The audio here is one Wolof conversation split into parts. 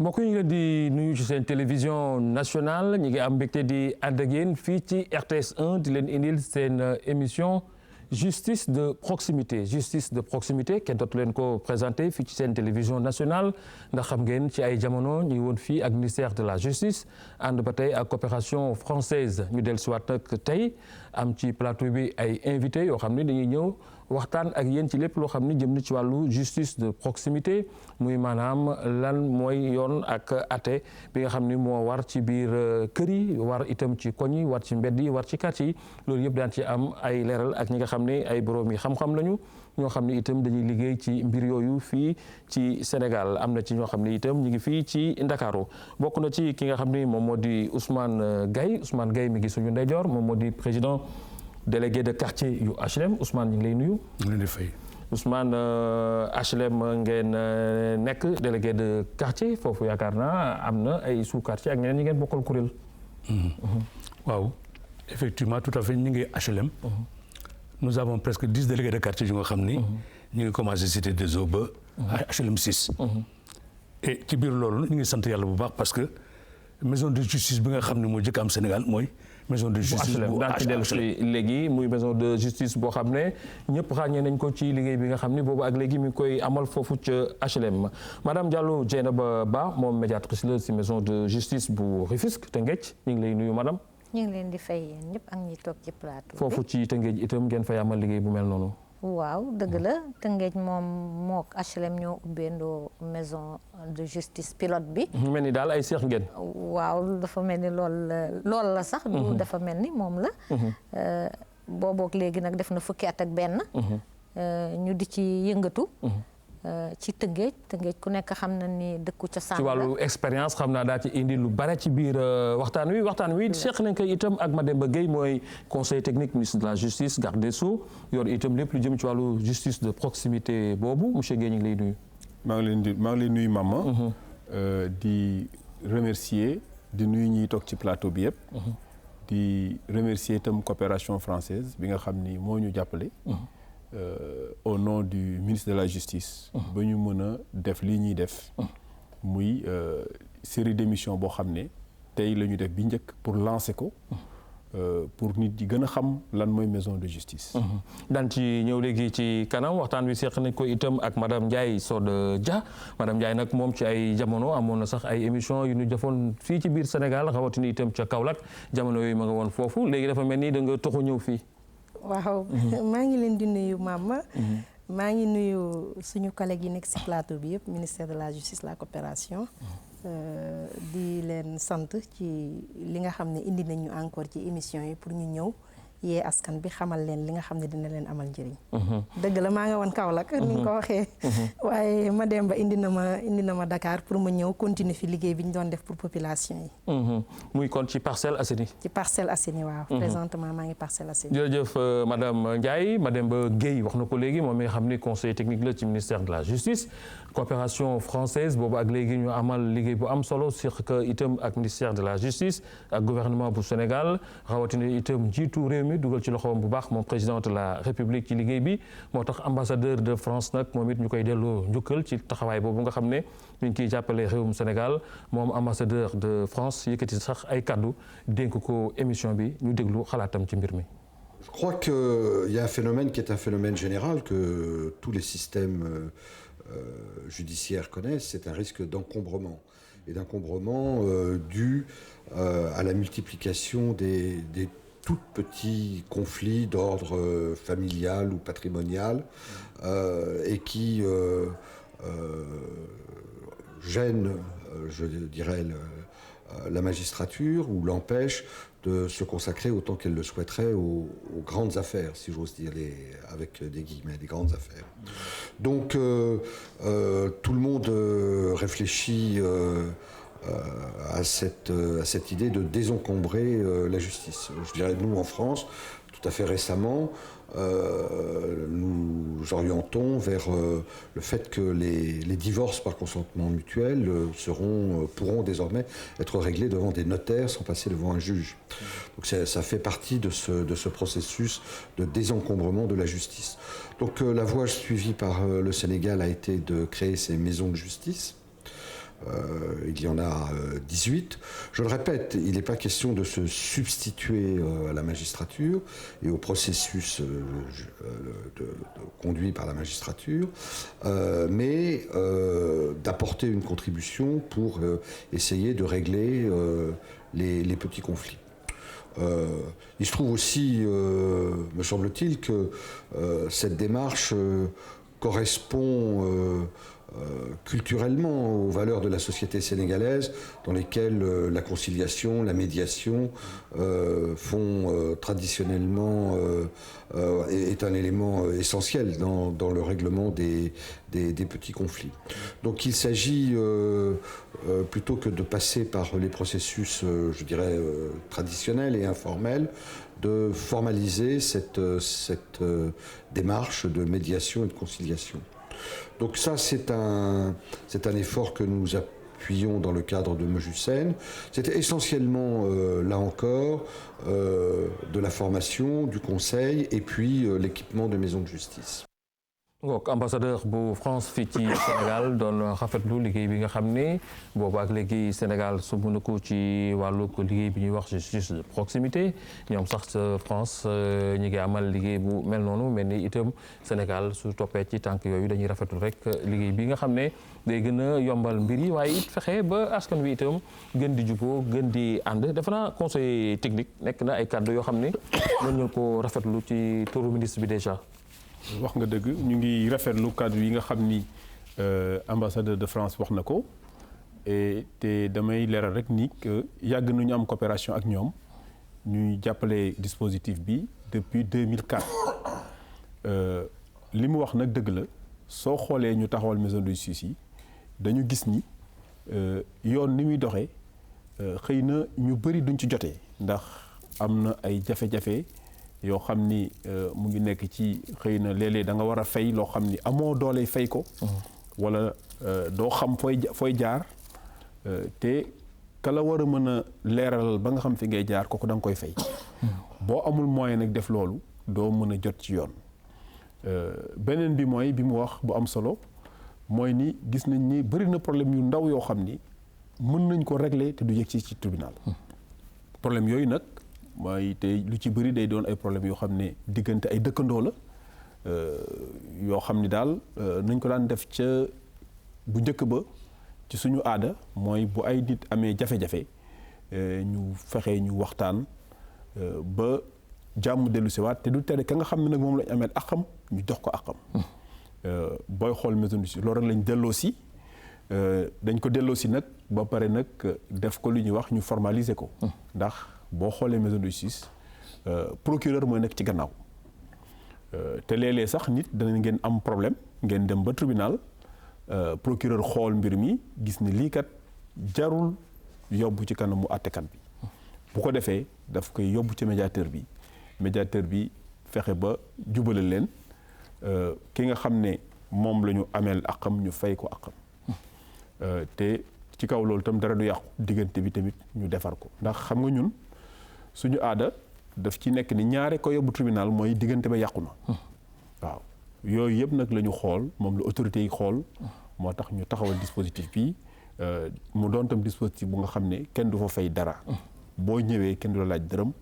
mbokk yi ñu ngi leen di nuyu ci seen télévision nationale ñu ngi am mbégte di ànd ak yéen fii ci RTS 1 di leen indil seen émission justice de proximité kenn dootu leen ko présenté fii ci seen télévision nationale ndax xam ngeen ci ay jamono ñu ngi woon fii ak ministère de la justice ànd ba tey ak coopération française ñu dellusiwaat nag tey am ci plateau bi ay invité yoo xam ne dañuy ñëw waxtaan ak yéen ci lépp loo xam ne jëm na ci wàllu justice de proximité muy maanaam lan mooy yoon ak atte bi nga xam ni moo war ci biir kër yi war itam ci koñ yi war ci mbedd yi war ci quartier yi loolu yëpp daan ci am ay leeral ak ñi nga xam ne ay borom yi xam-xam lañu ñoo xam ne itam dañuy liggéey ci mbir yooyu fii ci Sénégal am na ci ñoo xam ne itam ñu ngi fii ci Ndakaaru bokk na ci ki nga xam ni moom moo di Ousmane Gaye mi ngi suñu ndeyjoor moom moo di président délégué de quartier yu HLM Ousmane ñu ngi lay nuyu. ñu ngi leen di fay. Ousmane HLM ngeen nekk délégué de quartier foofu yaakaar naa am na ay sous quartier ak ñeneen ñi ngeen bokkal kuréel. waaw effectivement tout à fait ñu ngi HLM. nous avons presque 10 délégués de quartier yu nga xam ni. ñu ngi commencé cité des eaux ba. HLM 6. et ci biir loolu ñu ngi sant yàlla bu baax parce que maison de justice bi nga xam ne moo jëkk am Sénégal mooy. maison de justice bu daan ci dellu si léegi muy maison de justice boo xam ne ñëpp ràññee nañ ko ci liggéey bi nga xam ne boobu ak léegi mi ngi koy amal foofu ca HLM madame Diallo Dieynaba Ba moom médiatrice la si maison de justice bu Rufisque Tëngéej ñu ngi lay nuyu madame. ñu ngi leen di fay yéen ñëpp ak ñi toog ci plateau. foofu ci Tëngéej itam ngeen fay amal liggéey bu mel noonu. waaw dëgg la Tëngéej moom mook HLM ñoo ubbeendoo maison de justice pilote bi. mel ni daal ay seex ngeen. waaw dafa mel ni lool la sax. du dafa mel ni moom la. boobook léegi nag def na fukki at ak benn. ñu di ci yëngatu. ci Tëngéej ku nekk xam na ni dëkku cosaan la. ci wàllu expérience xam naa daa ci indi lu bare ci biir waxtaan wi seq nañ ko itam ak Mademba Gueye mooy conseil technique ministre de la justice garde des Sceaux yor itam lépp lu jëm ci wàllu justice de proximité boobu monsieur Gueye ñu ngi lay nuyu. maa ngi lay nuyu Mama. di remercier di nuyu ñiy toog ci plateau bi yëpp. di remercier itam coopération française bi nga xam ni moo ñu jàppale. Au nom du ministre de la justice. ba ñu mën a def lii ñuy def. muy série d'émissions boo xam ne tey la ñu def bi njëkk pour lancer ko. pour nit yi gën a xam lan mooy maison de justice. daan ci ñëw léegi ci kanam waxtaan wi seq nañ ko itam ak madame Ndiaye Soda Dia madame Ndiaye nag moom ci ay jamono amoon na sax ay émissions yu ñu defoon fii ci biir Sénégal rawatina itam ca Kaolack jamono yooyu ma nga woon foofu léegi dafa mel ni da nga toxu ñëw fii. waaw maa ngi leen di nuyu Mama. maa ngi nuyu suñu collègues yi nekk ci plateau bi yëpp ministère de la justice la coopération. di leen sant ci li nga xam ne indi nañu encore ci émission yi pour ñu ñëw yee askan bi xamal leen li nga xam ne dina leen amal njëriñ. dëgg la maa nga woon Kaolack ni nga ko waxee. waaye Mademba indi na ma Dakar pour ma ñëw continuer fi liggéey bi ñu doon def pour population yi. muy kon ci Parcelles Assainies. ci Parcelles Assainies waaw. présentement maa ngi Parcelles Assainies. jërëjëf madame Ndiaye Mademba Gueye wax na ko léegi moom mi nga xam ni conseil technique la ci ministère de la justice. coopération française boobu ak léegi ñu amal liggéey bu am solo sur que itam ak ministère de la justice ak gouvernement bu Sénégal rawatina itam jiitu réew mi dugal ci loxoom bu baax moom président de la République ci liggéey bi moo tax ambassadeur de France nag moom it ñu koy delloo njukkal ci taxawaay boobu nga xam ne ñu ngi ciy jàppale réewum Sénégal moom ambassadeur de France yëkkati sax ay kaddu dénk ko émission bi ñu déglu xalaatam ci mbir mi. Je crois qu'il y a un phénomène qui est un phénomène général que tous les systèmes judiciaires connaissent, c'est un risque d'encombrement. Et d'encombrement dû à la multiplication des tout petits conflits d'ordre familial ou patrimonial et qui gênent, je dirais, la magistrature ou l'empêche de se consacrer autant qu'elle le souhaiterait aux grandes affaires, si j'ose dire, avec des guillemets, des grandes affaires. Donc tout le monde réfléchit à cette idée de désencombrer la justice. Je dirais, nous, en France, tout à fait récemment, nous orientons vers le fait que les divorces par consentement mutuel pourront désormais être réglés devant des notaires sans passer devant un juge. Donc ça fait partie de ce processus de désencombrement de la justice. Donc la voie suivie par le Sénégal a été de créer ces maisons de justice. il y en a 18. Je le répète, il n'est pas question de se substituer à la magistrature et au processus conduit par la magistrature, mais d'apporter une contribution pour essayer de régler les petits conflits. Il se trouve aussi, me semble-t-il, que cette démarche correspond culturellement aux valeurs de la société sénégalaise, dans lesquelles la conciliation, la médiation font traditionnellement est un élément essentiel dans le règlement des petits conflits. Donc il s'agit, plutôt que de passer par les processus, je dirais, traditionnels et informels, de formaliser cette démarche de médiation et de conciliation. Donc ça, c'est un effort que nous appuyons dans le cadre de Mejusen. C'était essentiellement, là encore, de la formation, du conseil et puis l'équipement de maisons de justice. ngook ambassadeur bu France fii ci Sénégal doon rafetlu liggéey bi nga xam ne boobu ak léegi Sénégal sumb na ko ci wàllu liggéey bi ñuy wax justice de proximité ñoom sax France ñi ngi amal liggéey bu mel noonu mel ni itam Sénégal su toppee ci tànk yooyu dañuy rafetlu rek liggéey bi nga xam ne day gën a yombal mbir yi waaye it fexe ba askan wi itam gën di juboo gën di ànd defe naa conseil technique nekk na ay kàddu yoo xam ne mën nga ko rafetlu ci turu ministre bi déjà. wax nga dëgg ñu ngi rafetlu kàddu yi nga xam ni ambassadeur de France wax na ko te damay leeral rek ni que yàgg nañu am coopération ak ñoom ñuy jàppale dispositif bi depuis 2004 li mu wax nag dëgg la soo xoolee ñu taxawal maison de justice yi dañu gis ni yoon ni muy doxee xëy na ñu bëri duñ ci jotee ndax am na ay jafe-jafe yoo xam ni mu ngi nekk ci xëy na léeg-léeg da nga war a fay loo xam ni amoo doole fay ko. wala doo xam fooy jaar te ka la war a mën a leeral ba nga xam fi ngay jaar kooku da nga koy fay. boo amul moyen nag def loolu doo mën a jot ci yoon. beneen bi mooy bi mu wax bu am solo mooy ni gis nañ ni bëri na problème yu ndaw yoo xam ni mën nañ ko régler te du yegg ci tribunal. problème yooyu nag. mooy te lu ci bëri day doon ay problèmes yoo xam ne diggante ay dëkkandoo la yoo xam ni daal nañ ko daan def ca bu njëkk ba ci suñu aada mooy bu ay nit amee jafe-jafe ñu fexe ñu waxtaan ba jàmm dellu siwaat te du tere ka nga xam ne nag moom lañ amee akam ñu jox ko akam. booy xool maison de justice loolu rek lañ delloo si dañ ko delloo si nag ba pare nag def ko lu ñuy wax ñu formaliser ko. ndax boo xoolee maison de justice procureur mooy nekk ci gannaaw te léeg-léeg sax nit dana ngeen am problème ngeen dem ba tribunal procureur xool mbir mi gis ni lii kat jarul yóbbu ci kanamu àttekat bi bu ko defee daf koy yóbbu ci médiateur bi fexe ba jubale leen ki nga xam ne moom la ñu ameel akam ñu fay ko akam te ci kaw loolu tam dara du yàqu diggante bi tamit ñu defar ko ndax xam nga ñun suñu aada daf ci nekk ni ñaare ko yóbbu tribunal mooy diggante ba yàqu na waaw yooyu yëpp nag la ñu xool moom la autorité yi xool moo tax ñu taxawal dispositif bi mu doon tam dispositif bu nga xam ne kenn du fa fay dara boo ñëwee kenn du la laaj dërëm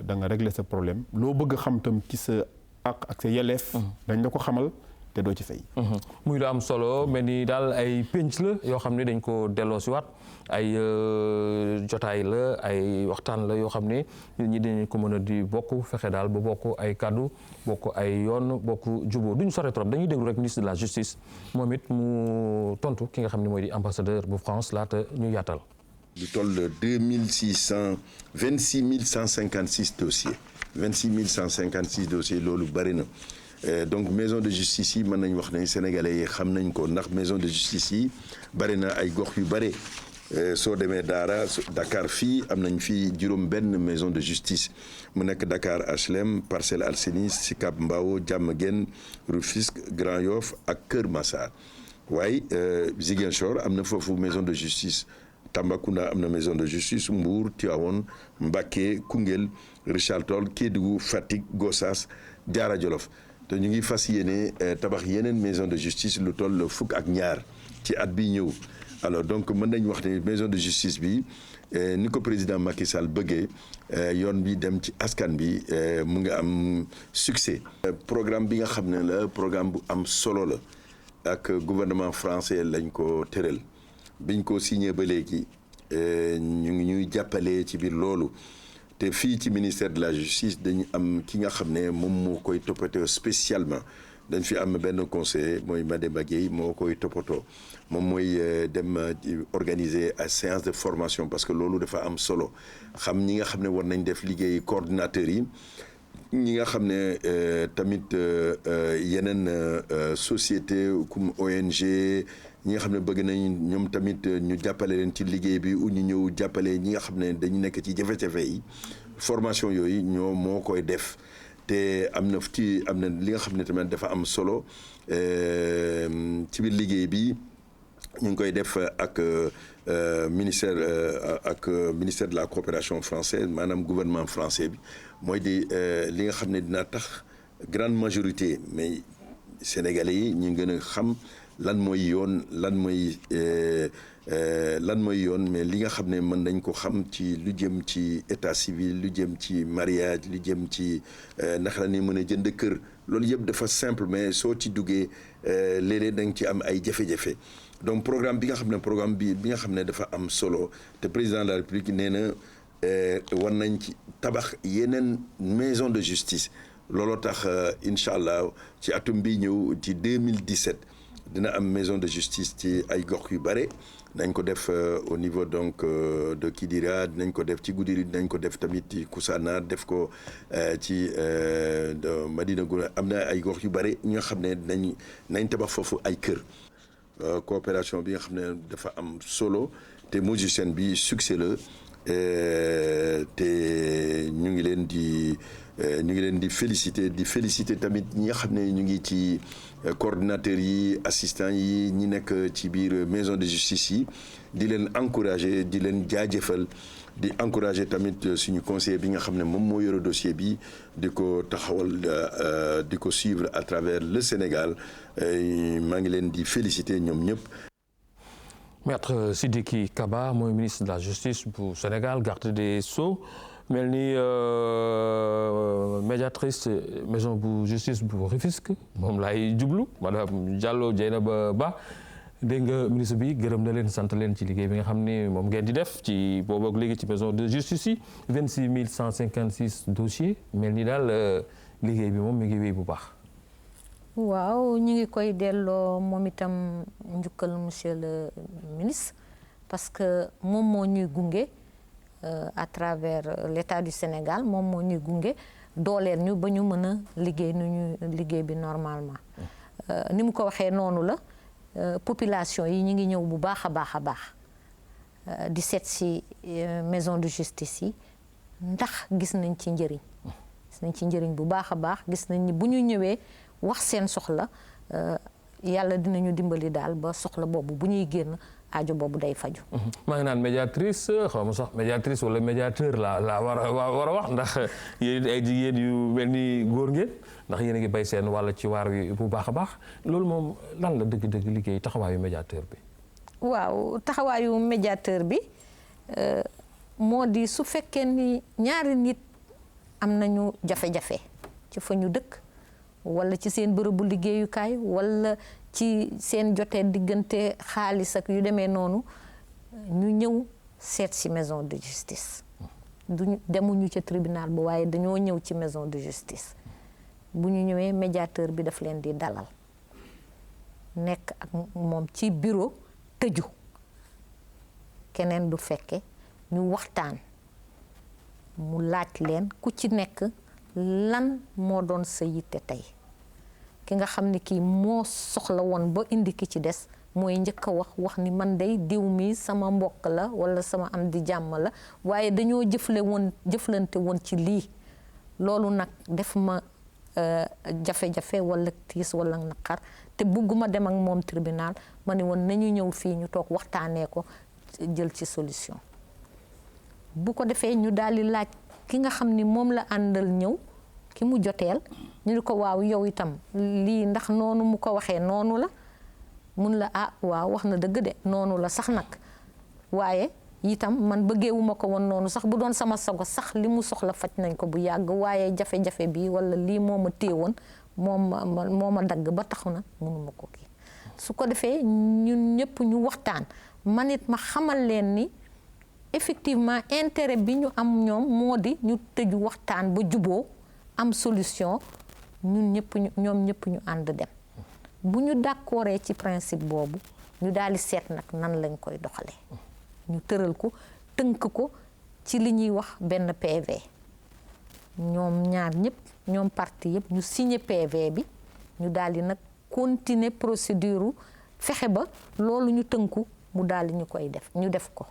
da nga régler sa problème loo bëgg a xam tam ci sa ak sa yelleef dañ la ko xamal te doo ci fay. muy lu am solo mel ni daal ay pénc la yoo xam ne dañ ko delloo si waat ay jotaay la ay waxtaan la yoo xam ne nit ñi dañ ko mën a di bokk fexe daal ba bokk ay kaddu bokk ay yoon bokk jubóo duñu sore trop dañuy déglu rek ministre de la justice moom it mu tontu ki nga xam ne mooy di ambassadeur bu France laata ñu yaatal. lu toll 26 156 dossiers 26 156 dossiers loolu bari na. donc maison de justice yi mën nañ wax ne sénégalais yi xam nañ ko ndax maison de justice yi bari na ay gox yu bare soo demee Daara Dakar fii am nañ fii juróom-benn maison de justice mu nekk Dakar HLM Parcelles Assainies Sicap Mbao Diamaguène Rufisque Grand Yoff ak Kër Massar waaye Ziguinchor am na foofu maison de justice Tambacounda am na maison de justice Mbour Tivaouane Mbacké Koungheul Richard Toll Kédougou Fatick Gossas Diarra Djolof te ñu ngi fas yéene tabax yeneen maison de justice lu toll fukk ak ñaar ci at bi ñëw alors donc mën nañ wax ne maison de justice bi ni ko président Macky Sall bëggee yoon bi dem ci askan bi mu ngi am succès. programme bi nga xam ne la programme bu am solo la ak gouvernement français lañ ko tëral biñ ko signé ba léegi ñu ngi ñuy jàppale ci biir loolu te fii ci ministère de la justice dañu am ki nga xam ne moom moo koy toppatoo spécialement. dañ fi am benn conseiller mooy Mademba Gueye moo koy toppatoo moom mooy dem organiser ay séance de formation parce que loolu dafa am solo xam ñi nga xam ne war nañ def liggéey coordinateurs yi ñi nga xam ne tamit yeneen société comme ONG ñi nga xam ne bëgg nañ ñoom tamit ñu jàppale leen ci liggéey bi ou ñu ñëw jàppale ñi nga xam ne dañu nekk ci jafe-jafe yi formation yooyu ñoo moo koy def. te am na li nga xam ne tamit dafa am solo ci biir liggéey bi ñu ngi koy def ak ministère de la coopération française maanaam gouvernement français bi mooy di li nga xam ne dina tax grande majorité mais sénégalais yi ñu gën a xam lan mooy yoon lan mooy yoon mais li nga xam ne mën nañ ko xam ci lu jëm ci état civil lu jëm ci mariage lu jëm ci naka la ni mën a jënd kër loolu yëpp dafa simple mais soo ci duggee léeg-léeg da nga ci am ay jafe-jafe donc programme bi nga xam ne bi nga xam ne dafa am solo te président de la République nee na war nañ ci tabax yeneen maison de justice looloo tax incha allah ci atum bi ñëw ci 2017 dina am maison de justice ci ay gox yu bare nañ ko def au niveau donc de Kidira dinañ ko def ci Goudiri dinañ ko def tamit ci Koussanar def ko ci Madina Gounass am na ay gox yu bare ñi nga xam ne nañ tabax foofu ay kër coopération bi nga xam ne dafa am solo te musicien bi succès la te ñu ngi leen di féliciter tamit ñi nga xam ne ñu ngi ci coordinateurs yi assistants yi ñi nekk ci biir maison de justice yi di leen encourager di leen jaajëfal di encourager tamit suñu conseiller bi nga xam ne moom moo yore dossier bi di ko taxawal di ko suivre à travers le Sénégal maa ngi leen di féliciter ñoom ñëpp. Maître Sidiki Kaba mooy ministre de la justice bu Sénégal garde des Sceaux mel ni médiatrice maison bu justice bu Rufisque moom laay jublu madame Diallo Dieynaba Ba dégg nga ministre bi gërëm na leen sant leen ci liggéey bi nga xam ne moom ngeen di def ci boobu ak léegi ci maison de justice yi 26 156 dossiers mel ni daal liggéey bi moom mi ngi wéy bu baax. waaw ñu ngi koy delloo moom itam njukkal monsieur le ministre parce que moom moo ñuy gunge à travers l'État du Sénégal moom moo ñuy gunge dooleel ñu ba ñu mën a liggéey nu ñu liggéey bi normalement ni mu ko waxee noonu la population yi ñu ngi ñëw bu baax a baax di seet si maison de justice yi ndax gis nañ ci njëriñ bu baax a baax gis nañ ni bu ñu ñëwee wax seen soxla yàlla dinañu dimbali daal ba soxla boobu bu ñuy génn aajo boobu day faju maa ngi naan médiatrice xaw ma sax médiatrice wala médiateur la war a wax ndax yéen ay jigéen yu mel ni góor ngeen ndax yéen a ngi bay seen wàll ci waar wi bu baax a baax loolu moom lan la dëgg-dëgg liggéey taxawaayu médiateur bi. waaw taxawaayu médiateur bi moo di su fekkee ni ñaari nit am nañu jafe-jafe ci fa ñu dëkk wala ci seen bërëbu liggéeyukaay wala ci seen jotee diggante xaalis ak yu demee noonu ñu ñëw seet ci maison de justice demuñu ca tribunal ba waaye dañoo ñëw ci maison de justice bu ñu ñëwee médiateur bi daf leen di dalal nekk ak moom ci bureau tëju keneen du fekke ñu waxtaan mu laaj leen ku ci nekk lan moo doon sa yitte tey ki nga xam ni kii moo soxla woon ba indi ki ci des mooy njëkk a wax ni man day diw mi sama mbokk la wala sama am di jàmm la waaye dañoo jëflante woon ci lii loolu nag def ma jafe-jafe wala tiis wala naqar te bugguma dem ak moom tribunal ma ne woon nañu ñëw fii ñu toog waxtaanee ko jël ci solution bu ko defee ñu daal di laaj ki nga xam ni moom la àndal ñëw ki mu joteel ñu ni ko waaw yow itam lii ndax noonu mu ko waxee noonu la mun la waaw wax na dëgg de noonu la sax nag waaye itam man bëggeewuma ko woon noonu sax bu doon sama sago sax li mu soxla faj nañ ko bu yàgg waaye jafe-jafe bi wala lii moo ma téewoon moo ma dagg ba taxu na mënuma ko kii su ko defee ñun ñëpp ñu waxtaan man it ma xamal leen ni effectivement intérêt bi ñu am ñoom moo di ñu tëju waxtaan ba juboo am solution ñun ñoom ñëpp ñu ànd dem bu ñu d'accordee ci principe boobu ñu daal di seet nag nan lañ koy doxalee ñu tëral ko tënk ko ci li ñuy wax benn PV ñoom ñaar ñëpp ñoom parti yëpp ñu signé PV bi ñu daal di nag continuer procédure fexe ba loolu ñu tënku mu daal di ñu koy def ñu def ko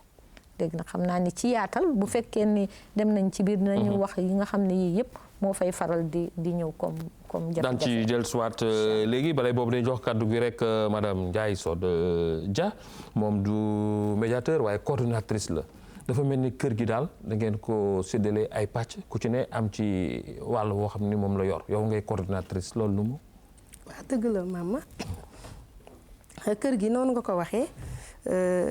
léegi nag xam naa ni ci yaatal bu fekkee ni dem nañ ci biir dinañu wax yi nga xam ne yii yëpp moo fay faral di ñëw comme jafe-jafe. daan ci dellusiwaat léegi balay boobu dañ jox kàddu gi rek madame Ndiaye Sode Dia moom du médiateur waaye coordonnatrice la dafa mel ni kër gi daal da ngeen ko séddale ay pàcc ku ci ne am ci wàll woo xam ni moom la yor yow ngay coordonnatrice loolu lu mu. waaw dëgg la Mama kër gi noonu nga ko waxee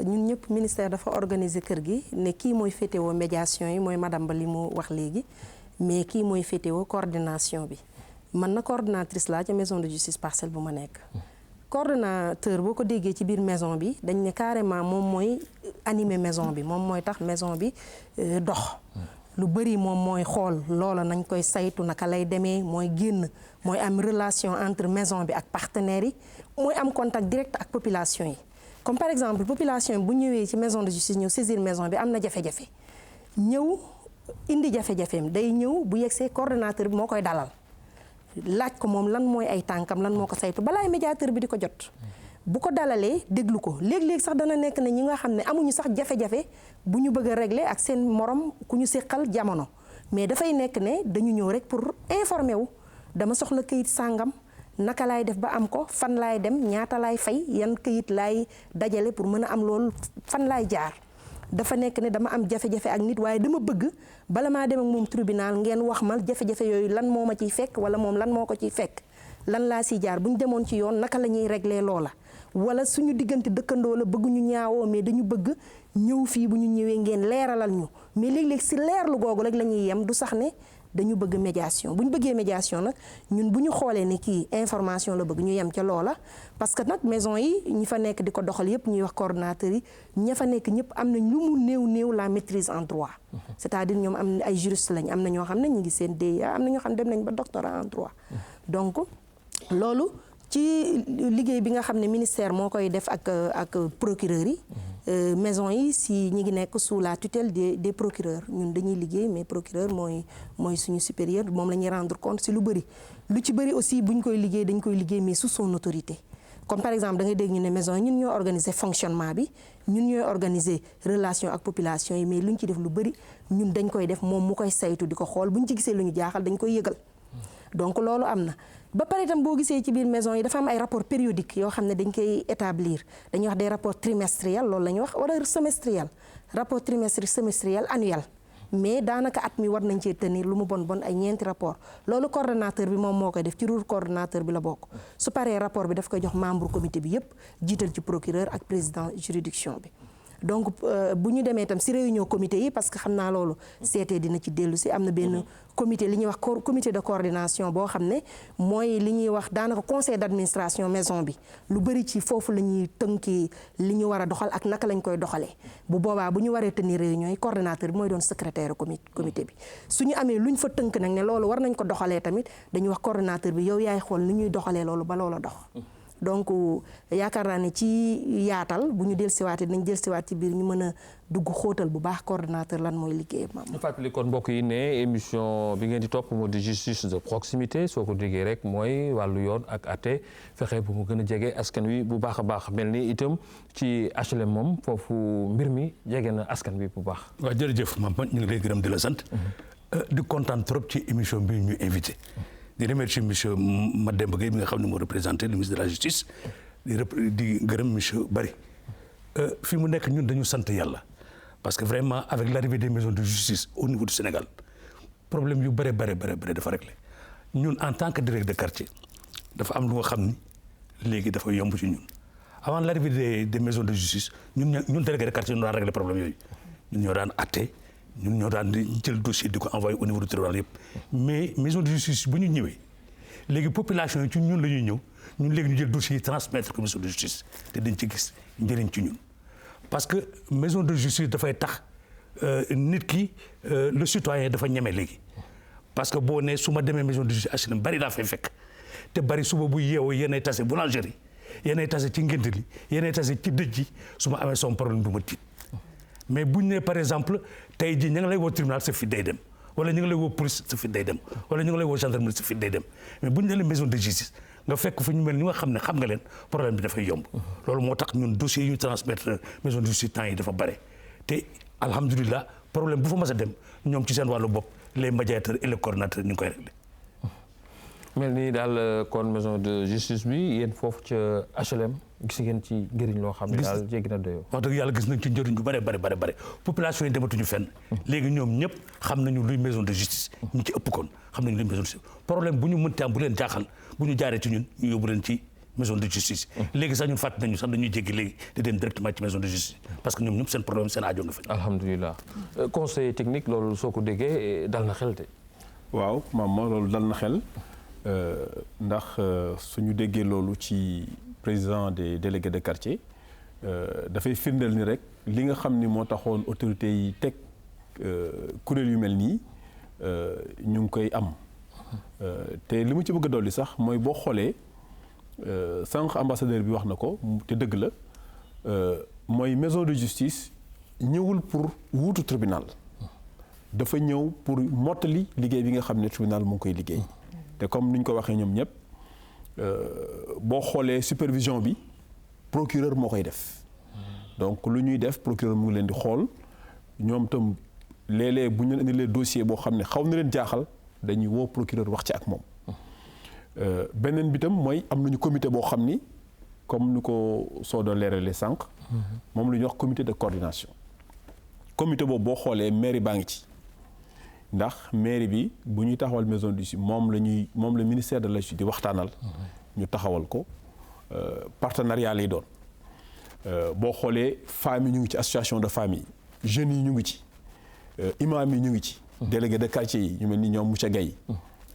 ñun ñëpp ministère dafa organiser kër gi ne kii mooy féetewoo médiation yi mooy madame ba li mu wax léegi mais kii mooy féetewoo coordination bi man na coordonnatrice laa ca maison de justice parcelle bu ma nekk. coordonnateur boo ko déggee ci biir maison bi dañ ne carrément moom mooy animer maison bi moom mooy tax maison bi dox. lu bëri moom mooy xool loola nañ koy saytu naka lay demee mooy génn mooy am relation entre maison bi ak partenaires yi mooy am contact direct ak population yi. comme par exemple population yi bu ñëwee ci maison de justice ñëw saisir maison bi am na jafe-jafe ñëw indi jafe-jafeem day ñëw bu yegsee coordonnateur bi moo koy dalal laaj ko moom lan mooy ay tànkam lan moo ko saytu balaay médiateur bi di ko jot. bu ko dalalee déglu ko léeg-léeg sax dana nekk ne ñi nga xam ne amuñu sax jafe-jafe bu ñu bëgg a régler ak seen morom ku ñu séqal jamono mais dafay nekk ne dañu ñëw rek pour informer wu dama soxla këyit sàngam naka laay def ba am ko fan laay dem ñaata laay fay yan këyit laay dajale pour mën a am loolu fan laay jaar dafa nekk ne dama am jafe-jafe ak nit waaye dama bëgg bala maa dem ak moom tribunal ngeen wax ma jafe-jafe yooyu lan moo ma ciy fekk wala moom lan moo ko ciy fekk lan laa siy jaar bu ñu demoon ci yoon naka la ñuy régler loola wala suñu diggante dëkkandoo la bëgguñu ñaawoo mais dañu bëgg ñëw fii bu ñu ñëwee ngeen leeralal ñu mais léeg-léeg si leerlu googu rek la ñuy yem du sax ne dañu bëgg médiation bu ñu bëggee médiation nag ñun bu ñu xoolee ne kii information la bëgg ñu yem ca loola parce que nag maison yi ñi fa nekk di ko doxal yëpp ñuy wax coordonnateur yi ña fa nekk ñëpp am nañ lu mu néew la maîtrise en droit c'est-à-dire ñoom am ay juriste lañ am na ñoo xam ne ñu ngi seen DEA am na ñoo xam ne dem nañ ba doctorat en droit donc loolu ci liggéey bi nga xam ne ministère moo koy def ak procureurs yi maison yi si ñi ngi nekk sous la tutelle des procureurs ñun dañuy liggéey mais procureur mooy suñu supérieur moom la ñuy rendre compte si lu bëri lu ci bëri aussi bu ñu koy liggéey dañ koy liggéey mais sous son autorité comme par exemple da ngay dégg ñu ne maison yi ñun ñoo organiser fonctionnement bi ñun ñooy organiser relation ak population yi mais lu ñu ci def lu bëri ñun dañ koy def moom mu koy saytu di ko xool bu ñu ci gisee lu ñu jaaxal dañ koy yëgal donc loolu am na ba pare itam boo gisee ci biir maison yi dafa am ay rapports périodiques yoo xam ne dañ koy établir dañuy wax des rapports trimestriels loolu la ñuy wax wala semestriel rapport trimestriel semestriel annuel mais daanaka at mi war nañ cee tenir lu mu bon ay ñeenti rapport loolu coordonnateur bi moom moo koy def ci rôle coordonnateur bi la bokk su paree rapport bi daf koy jox membre comité bi yépp jiital ci procureur ak président juridiction bi donc bu ñu demee itam si réunion comité yi parce que xam naa loolu seetee dina ci dellu si am na benn comité li ñuy wax comité de coordination boo xam ne mooy li ñuy wax daanaka conseil d'administration maison bi lu bëri ci foofu la ñuy tënki li ñu war a doxal ak naka lañ koy doxalee bu boobaa bu ñu waree tenir réunion yi coordonnateur bi mooy doon secrétaire comité bi su ñu amee lu ñu fa tënk nag ne loolu war nañ ko doxalee tamit dañuy wax coordonnateur bi yow yaay xool ni ñuy doxalee loolu ba loola dox donc yaakaar naa ne ci yaatal bu ñu dellusiwaatee dinañ dellusiwaat ci biir ñu mën a dugg xóotal bu baax coordonnateur lan mooy liggéeyam. ñu fàttali kon mbokk yi ne émission bi ngeen di topp moo di justice de proximité soo ko déggee rek mooy wàllu yoon ak àtte fexe bu mu gën a jege askan wi bu baax a baax mel ni itam ci HLM moom foofu mbir mi jege na askan wi bu baax. waaw jërëjëf Mame ñu ngi lay gërëm di la sant. di kontaan trop ci émission bi ñu invité. di remercier monsieur Mademba Gueye bi nga xam ne moo représenté le ministre de la justice di gërëm monsieur Bari fi mu nekk ñun dañu sant yàlla parce que vraiment avec l'arrivée des maisons de justice au niveau du Sénégal problème yu bare dafa réglé ñun en tant que délégué de quartier dafa am lu nga xam ni léegi dafa yomb ci ñun avant l'arrivée des maisons de justice ñun délégué de quartier ñu daan régler problème yooyu ñun ñoo daan atte ñun ñoo daan jël dossier di ko envoyé au niveau du tribunal yëpp mais maison de justice bu ñu ñëwee léegi population yi ci ñun la ñuy ñëw ñun léegi ñu jël dossier yi transmettre ko maison de justice te dañ ci gis njëriñ ci ñun parce que maison de justice dafay tax nit ki le citoyen dafa ñeme léegi parce que boo nee su ma demee maison de justice HLM bari daa fay fekk te bari suba bu yeewoo yéenay tase boulangerie yéenay tase ci ngénte li yéenay tase ci dëj ji su ma amee son problème du ma tiit mais buñ ne par exemple tey jii ñu ngi lay woo tribunal sa fit day dem wala ñu ngi lay woo police sa fit day dem wala ñu ngi lay woo gendarmerie sa fit day dem mais buñ ne la maison de justice nga fekk fa ñu mel ni nga xam ne xam nga leen problème bi dafay yomb loolu moo tax ñun dossiers yi ñu transmettre maison de justice temps yi dafa bare te alhamdulilah problème bu fa mas a dem ñoom ci seen wàllu bopp les médiateurs et les coordonnateurs ñu ngi koy réglé. mel ni daal kon maison de justice bi yéen foofu ca HLM gis ngeen ci njëriñ loo xam ne daal jéggi na doyoo. wax dëgg yàlla gis nañ ci njëriñ bu bare population yi dematuñu fenn léegi ñoom ñëpp xam nañu luy maison de justice ñu ci ëpp kon xam nañu luy maison de justice problème bu ñu mënti am bu leen jaaxal bu ñu jaaree ci ñun ñu yóbbu leen ci maison de justice léegi sax ñun fàtte nañu sax dañuy jéggi léegi di dem directement ci maison de justice parce que ñoom ñëpp seen problème seen aajo nga fa. alhamdulilah conseil technique loolu soo ko déggee dal na xel te. waaw maama loolu dal na xel ndax suñu déggee loolu ci président des délégués de quartier dafay firndeel ni rek li nga xam ni moo taxoon autorités yi teg kuréel yu mel nii ñu ngi koy am te li mu ci bëgg a dolli sax mooy boo xoolee sànq ambassadeur bi wax na ko te dëgg la mooy maison de justice ñëwul pour wuutu tribunal dafa ñëw pour mottali liggéey bi nga xam ne tribunal mu ngi koy liggéey te comme ni ñu ko waxee ñoom ñëpp boo xoolee supervision bi procureur moo koy def donc lu ñuy def procureur mu ngi leen di xool ñoom itam léeg-léeg bu ñu leen indilee dossier boo xam ne xaw na leen jaaxal dañuy woo procureur wax ci ak moom beneen bi tam mooy am nañu comité boo xam ni comme ni ko soo doon leeralee sànq moom la ñuy wax comité de coordination comité boobu boo xoolee mairie baa ngi ci ndax mairie bi bu ñuy taxawal maison de justice moom la ministère de la justice di waxtaanal ñu taxawal ko partenariat lay doon boo xoolee femmes yi ñu ngi ci association de famille jeunes yi ñu ngi ci imam yi ñu ngi ci délégué de quartier yi ñu mel ni ñoom monsieur Gaye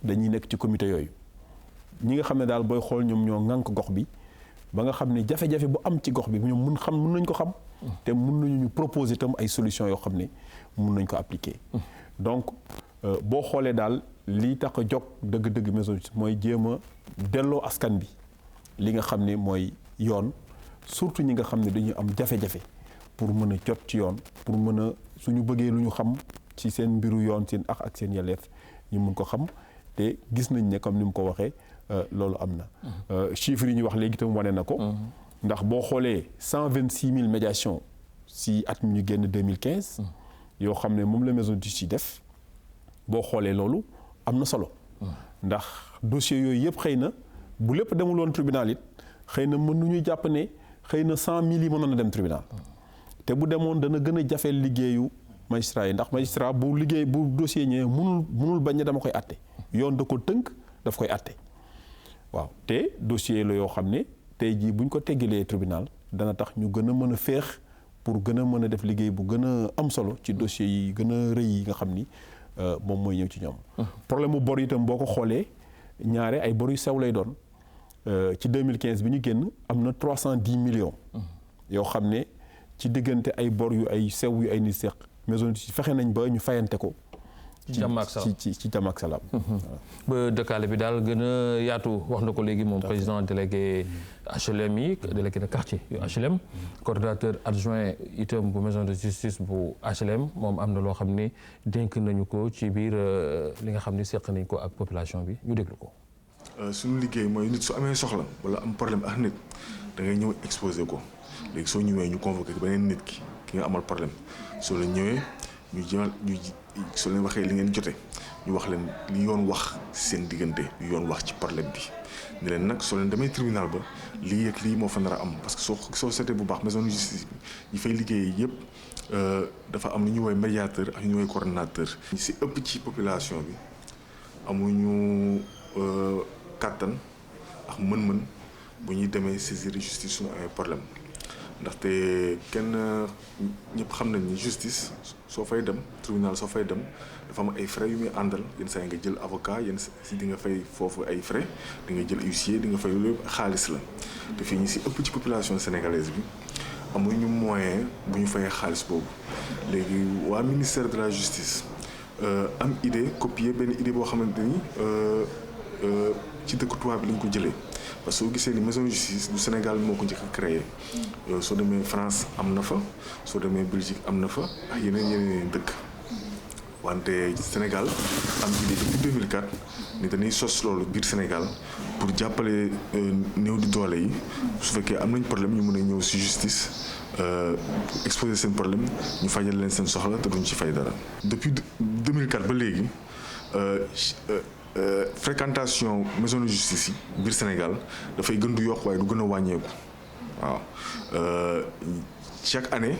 dañuy nekk ci comité yooyu ñi nga xam ne daal booy xool ñoom ñoo ŋànk gox bi ba nga xam ne jafe-jafe bu am ci gox bi ñoom mun nañ ko xam te mun nañu ñu proposer itam ay solutions yoo xam ne mun nañ ko appliquer donc boo xoolee daal lii tax a jóg dëgg-dëgg maison mooy jéem a delloo askan bi li nga xam ne mooy yoon surtout ñi nga xam ne dañu am jafe-jafe pour mën a jot ci yoon pour mën a suñu bëggee lu ñu xam ci seen mbiru yoon seen ak seen yelleef ñu mun ko xam te gis nañ ne comme ni mu ko waxee loolu am na chiffres yi ñu wax léegi itam wane na ko ndax boo xoolee 126 000 médiations si at mi ñu génn 2015 yoo xam ne moom la maison de justice def boo xoolee loolu am na solo ndax dossier yooyu yëpp xëy na bu lépp demul woon tribunal it xëy na mën nañu jàpp ne xëy na 100 000 yi mënoon na dem tribunal te bu demoon dana gën a jafeel liggéeyu magistrat yi ndax magistrat bu liggéey bu dossier ñëwee mënul bañ ne dama koy atte yoon da ko tënk daf koy atte waaw te dossier la yoo xam ne tey jii buñ ko teggalee tribunal dana tax ñu gën a mën a féex pour gën a mën a def liggéey bu gën a am solo ci dossiers yi gën a rëy yi nga xam ni moom mooy ñëw ci ñoom. problème mu bor itam boo ko xoolee ñaare ay bor yu sew lay doon ci 2015 bi ñu génn am na 310 millions. yoo xam ne ci diggante ay bor yu ay sew yu ay nit seq maison ci fexe nañ ba ñu fayante ko. ci jàmm ak salaam ci jàmm ak salaam. ba dëkkaale bi daal gën a yaatu wax na ko léegi moom président délégué HLM yi délégué de quartier yu HLM. coordonnateur adjoint itam bu maison de justice bu HLM moom am na loo xam ni dénk nañu ko ci biir li nga xam ni seq nañ ko ak population bi ñu déglu ko. suñu liggéey mooy nit su amee soxla wala am problème ak nit da ngay ñëw exposé ko léegi soo ñëwee ñu convoqué beneen nit ki nga amal problème soo la ñëwee soo leen waxee li ngeen jote ñu wax leen li yoon wax seen diggante li yoon wax ci problème bi ne leen nag soo leen demee tribunal ba lii ak lii moo fa nar a am parce que soo seetee bu baax maison de justice bi yi fay liggéey yëpp dafa am lu ñuy woowee médiateur ak ñu woowee coordonnateur. si ëpp ci population bi amuñu kàttan ak mën-mën bu ñuy demee saisir justice suñu amee problème ndaxte kenn ñëpp xam nañ ni justice soo fay dem tribunal soo fay dem dafa am ay frais yu muy àndal yenn saa yi nga jël avocat yenn si di nga fay foofu ay frais di nga jël huissier di nga fay loolu xaalis la te fii ñu si ëpp ci population sénégalaise bi amuñu moyen bu ñu fayee xaalis boobu léegi waa ministère de la justice am idée copier benn idée boo xamante ni ci dëkk tubaab bi lañ ko jëlee parce que soo gisee ni maison de justice du Sénégal moo ko njëkk a créé soo demee France am na fa soo demee Belgique am na fa ak yeneen dëkk wante Sénégal am idée depuis 2004 ni dañuy sos loolu biir Sénégal pour jàppale néew di doole yi su fekkee am nañ problème ñu mën a ñëw ci justice exposer seen problème ñu fajal leen seen soxla te duñ ci fay dara. Depuis 2004 ba léegi fréquentation maison de justice yi biir Sénégal dafay gën du yokk waaye du gën a wàññeeku waaw chaque année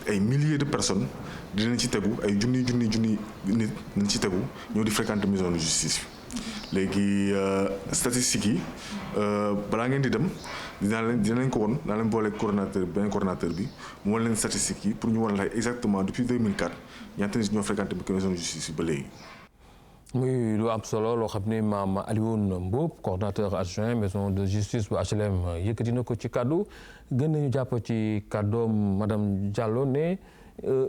ay milliers de personnes dinañ ci tegu ay junni nit nañ ci tegu ñoo di fréquenter maison de justice bi léegi statistiques yi balaa ngeen di dem dinañ ko won naa leen boole benn coordonnateur bi mu wan leen statistiques yi pour ñu wan la exactement depuis 2004 ñaata nit ñoo fréquenter maison de justice bi ba léegi. muy lu am solo loo xam ne maam Alioune Mboup coordonnateur adjoint maison de justice bu HLM yëkkati na ko ci kaddu gën nañu jàpp ci kaddoom madame Diallo ne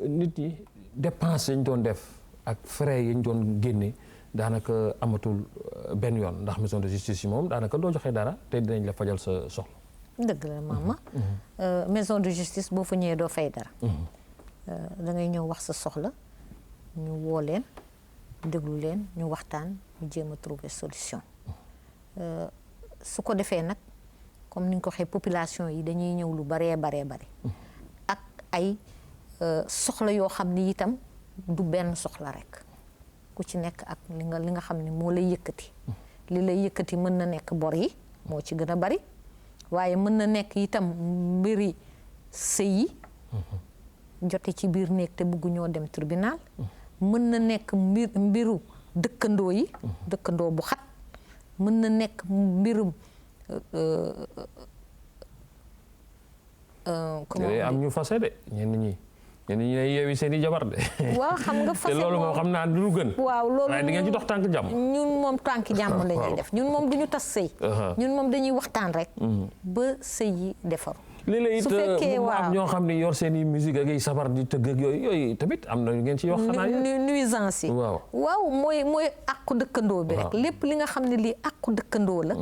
nit ñi dépense yañ doon def ak frais yañ doon génne daanaka amatul benn yoon ndax maison de justice yi moom daanaka doo joxe dara te dinañ la fajal sa soxla. dëgg la maama maison de justice boo fa ñëwee doo fay dara. da ngay ñëw wax sa soxla ñu woo leen. déglu leen ñu waxtaan ñu jéem a trouver solution su ko defee nag comme ni nga ko waxee population yi dañuy ñëw lu baree ak ay soxla yoo xam ni itam du benn soxla rek ku ci nekk ak li nga xam ni moo lay yëkkati li lay yëkkati mën na nekk bor yi moo ci gën a bari waaye mën na nekk itam mbiri sëy yi jote ci biir néeg te bëggu ñoo dem tribunal mën na nekk mbiru dëkkandoo yi dëkkandoo bu xat mën na nekk mbirum am ñu fase de ñenn ñi yeewi seen i jabar de. waaw xam nga fase te loolu moom xam naa du gën. waaw loolu waaye di ngeen ci dox tànk jàmm. ñun moom tànk jàmm la ñuy def ñun moom du ñu tas sëy. ñun moom dañuy waxtaan rek. ba sëy yi defaru. su fekkee waaw am ñoo xam ne yor seen i musique ak ay sabar di tëgg ak yooyu tamit am na ngeen ci wax. xanaa nuisance yi. waaw mooy àqu dëkkandoo bi rek. lépp li nga xam ne lii àqu dëkkandoo la.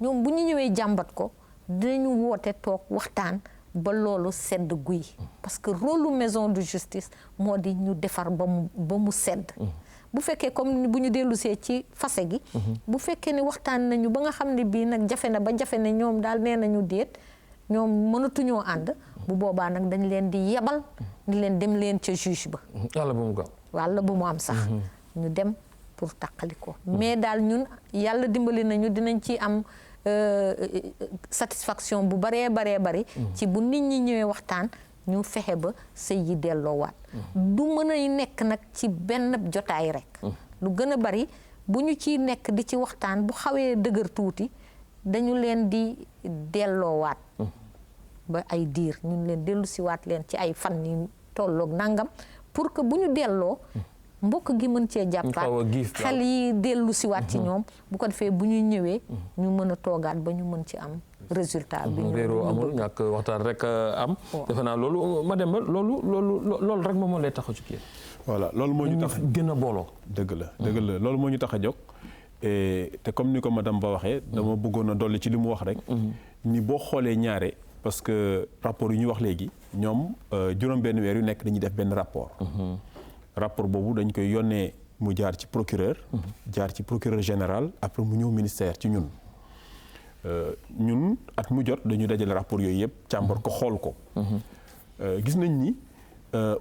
ñoom bu ñu ñëwee jàmbat ko dinañu woote toog waxtaan ba loolu sedd guy. parce que rôle maison de justice moo di ñu defar ba mu sedd. bu fekkee comme bu ñu dellusee ci fase gi. bu fekkee ne waxtaan nañu ba nga xam ne bii nag jafe na ba jafe ne ñoom daal nee nañu déet. ñoom mënatuñoo ànd bu boobaa nag dañ leen di yebal di leen dem leen ca juge ba walla bu mu gaaw walla bu mu am sax ñu dem pour taqali ko mais daal ñun yàlla dimbali nañu dinañ ci am satisfaction bu bari ci bu nit ñi ñëwee waxtaan ñu fexe ba sëy yi delloowaat du mën a nekk nag ci benn jotaay rek lu gën a bari bu ñu ciy nekk di ci waxtaan bu xawee dëgër tuuti dañu leen di delloowaat ba ay diir ñun leen dellu siwaat leen ci ay fan yi tolloog nangam pour que bu ñu delloo mbokk gi mën cee jàppaat xel yi dellu siwaat ci ñoom bu ko defee bu ñuy ñëwee ñu mën a toogaat ba ñu mën ci am résultat bi réeroo amul ñàkk waxtaan rek am defe naa loolu ma dem loolu rek moom moo lay tax a jóg voilà loolu moo ñu tax gën a booloo dëgg la loolu moo ñu tax a jóg te comme ni ko madame Ba waxee dama bëggoon a dolli ci li mu wax rek ni boo xoolee ñaare parce que rapport yu ñu wax léegi ñoom juróom benn weer yu nekk dañuy def benn rapport rapport boobu dañ koy yónnee mu jaar ci procureur jaar ci procureur général après mu ñëw ministère ci ñun at mu jot dañu dajale rapport yooyu yëpp càmbar ko xool ko gis nañ ni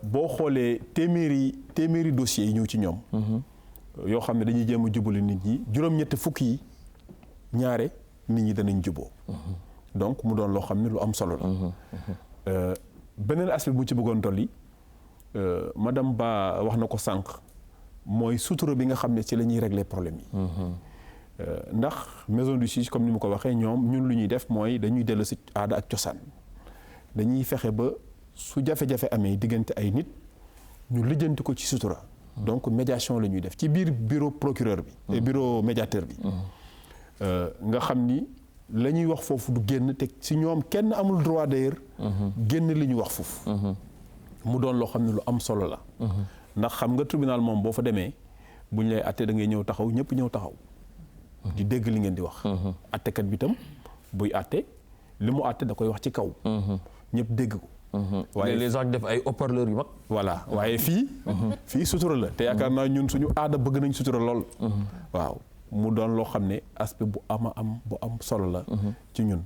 boo xoolee téeméeri dossiers yi ñëw ci ñoom yoo xam ne dañuy jéem a jubali nit ñi juróom-ñetti fukk yi ñaare nit ñi danañ juboo donc mu doon loo xam ne lu am solo la beneen aspect bu ci bëggoon dolli madame Ba wax na ko sànq mooy sutura bi nga xam ne ci la ñuy régler problème yi ndax maison du justice comme ni ma ko waxee ñoom ñun lu ñuy def mooy dañuy dellu si aada ak cosaan dañuy fexe ba su jafe-jafe amee diggante ay nit ñu lijjanti ko ci sutura. donc médiation la ñuy def ci biir bureau procureur bi. bureau médiateur bi. nga xam ni la ñuy wax foofu du génn te si ñoom kenn amul droit d'ailleurs. génn li ñu wax foofu. mu doon loo xam ne lu am solo la. ndax xam nga tribunal moom boo fa demee bu ñu lay àtte da ngay ñëw taxaw ñëpp ñëw taxaw. di dégg li ngeen di wax. àttekat bi tam buy àtte li mu àtte da koy wax ci kaw. ñëpp dégg ko. waaye les gens def ay haut-parleurs yu mag. voilà waaye fii sutura la te yaakaar naa ñun suñu aada bëgg nañ sutura lool. waaw mu doon loo xam ne aspect bu am solo la. ci ñun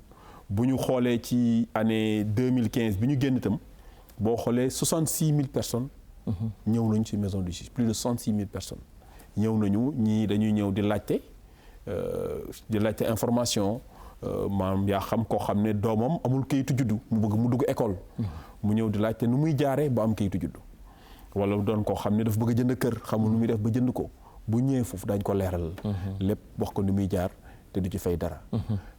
bu ñu xoolee ci année 2015 bi ñu génn itam boo xoolee 66 000 personnes. ñëw nañu ci maison de justice plus de 66 000 personnes ñëw nañu ñii dañuy ñëw di laajte information. maanaam yaa xam koo xam ne doomam amul kayitu juddu mu bëgg mu dugg école. mu ñëw di laajte nu muy jaaree ba am kayitu juddu. wala doon koo xam ne dafa bëgg a jënd kër xamul nu muy def ba jënd ko bu ñëwee foofu dañ ko leeral. lépp wax ko ni muy jaar te du ci fay dara.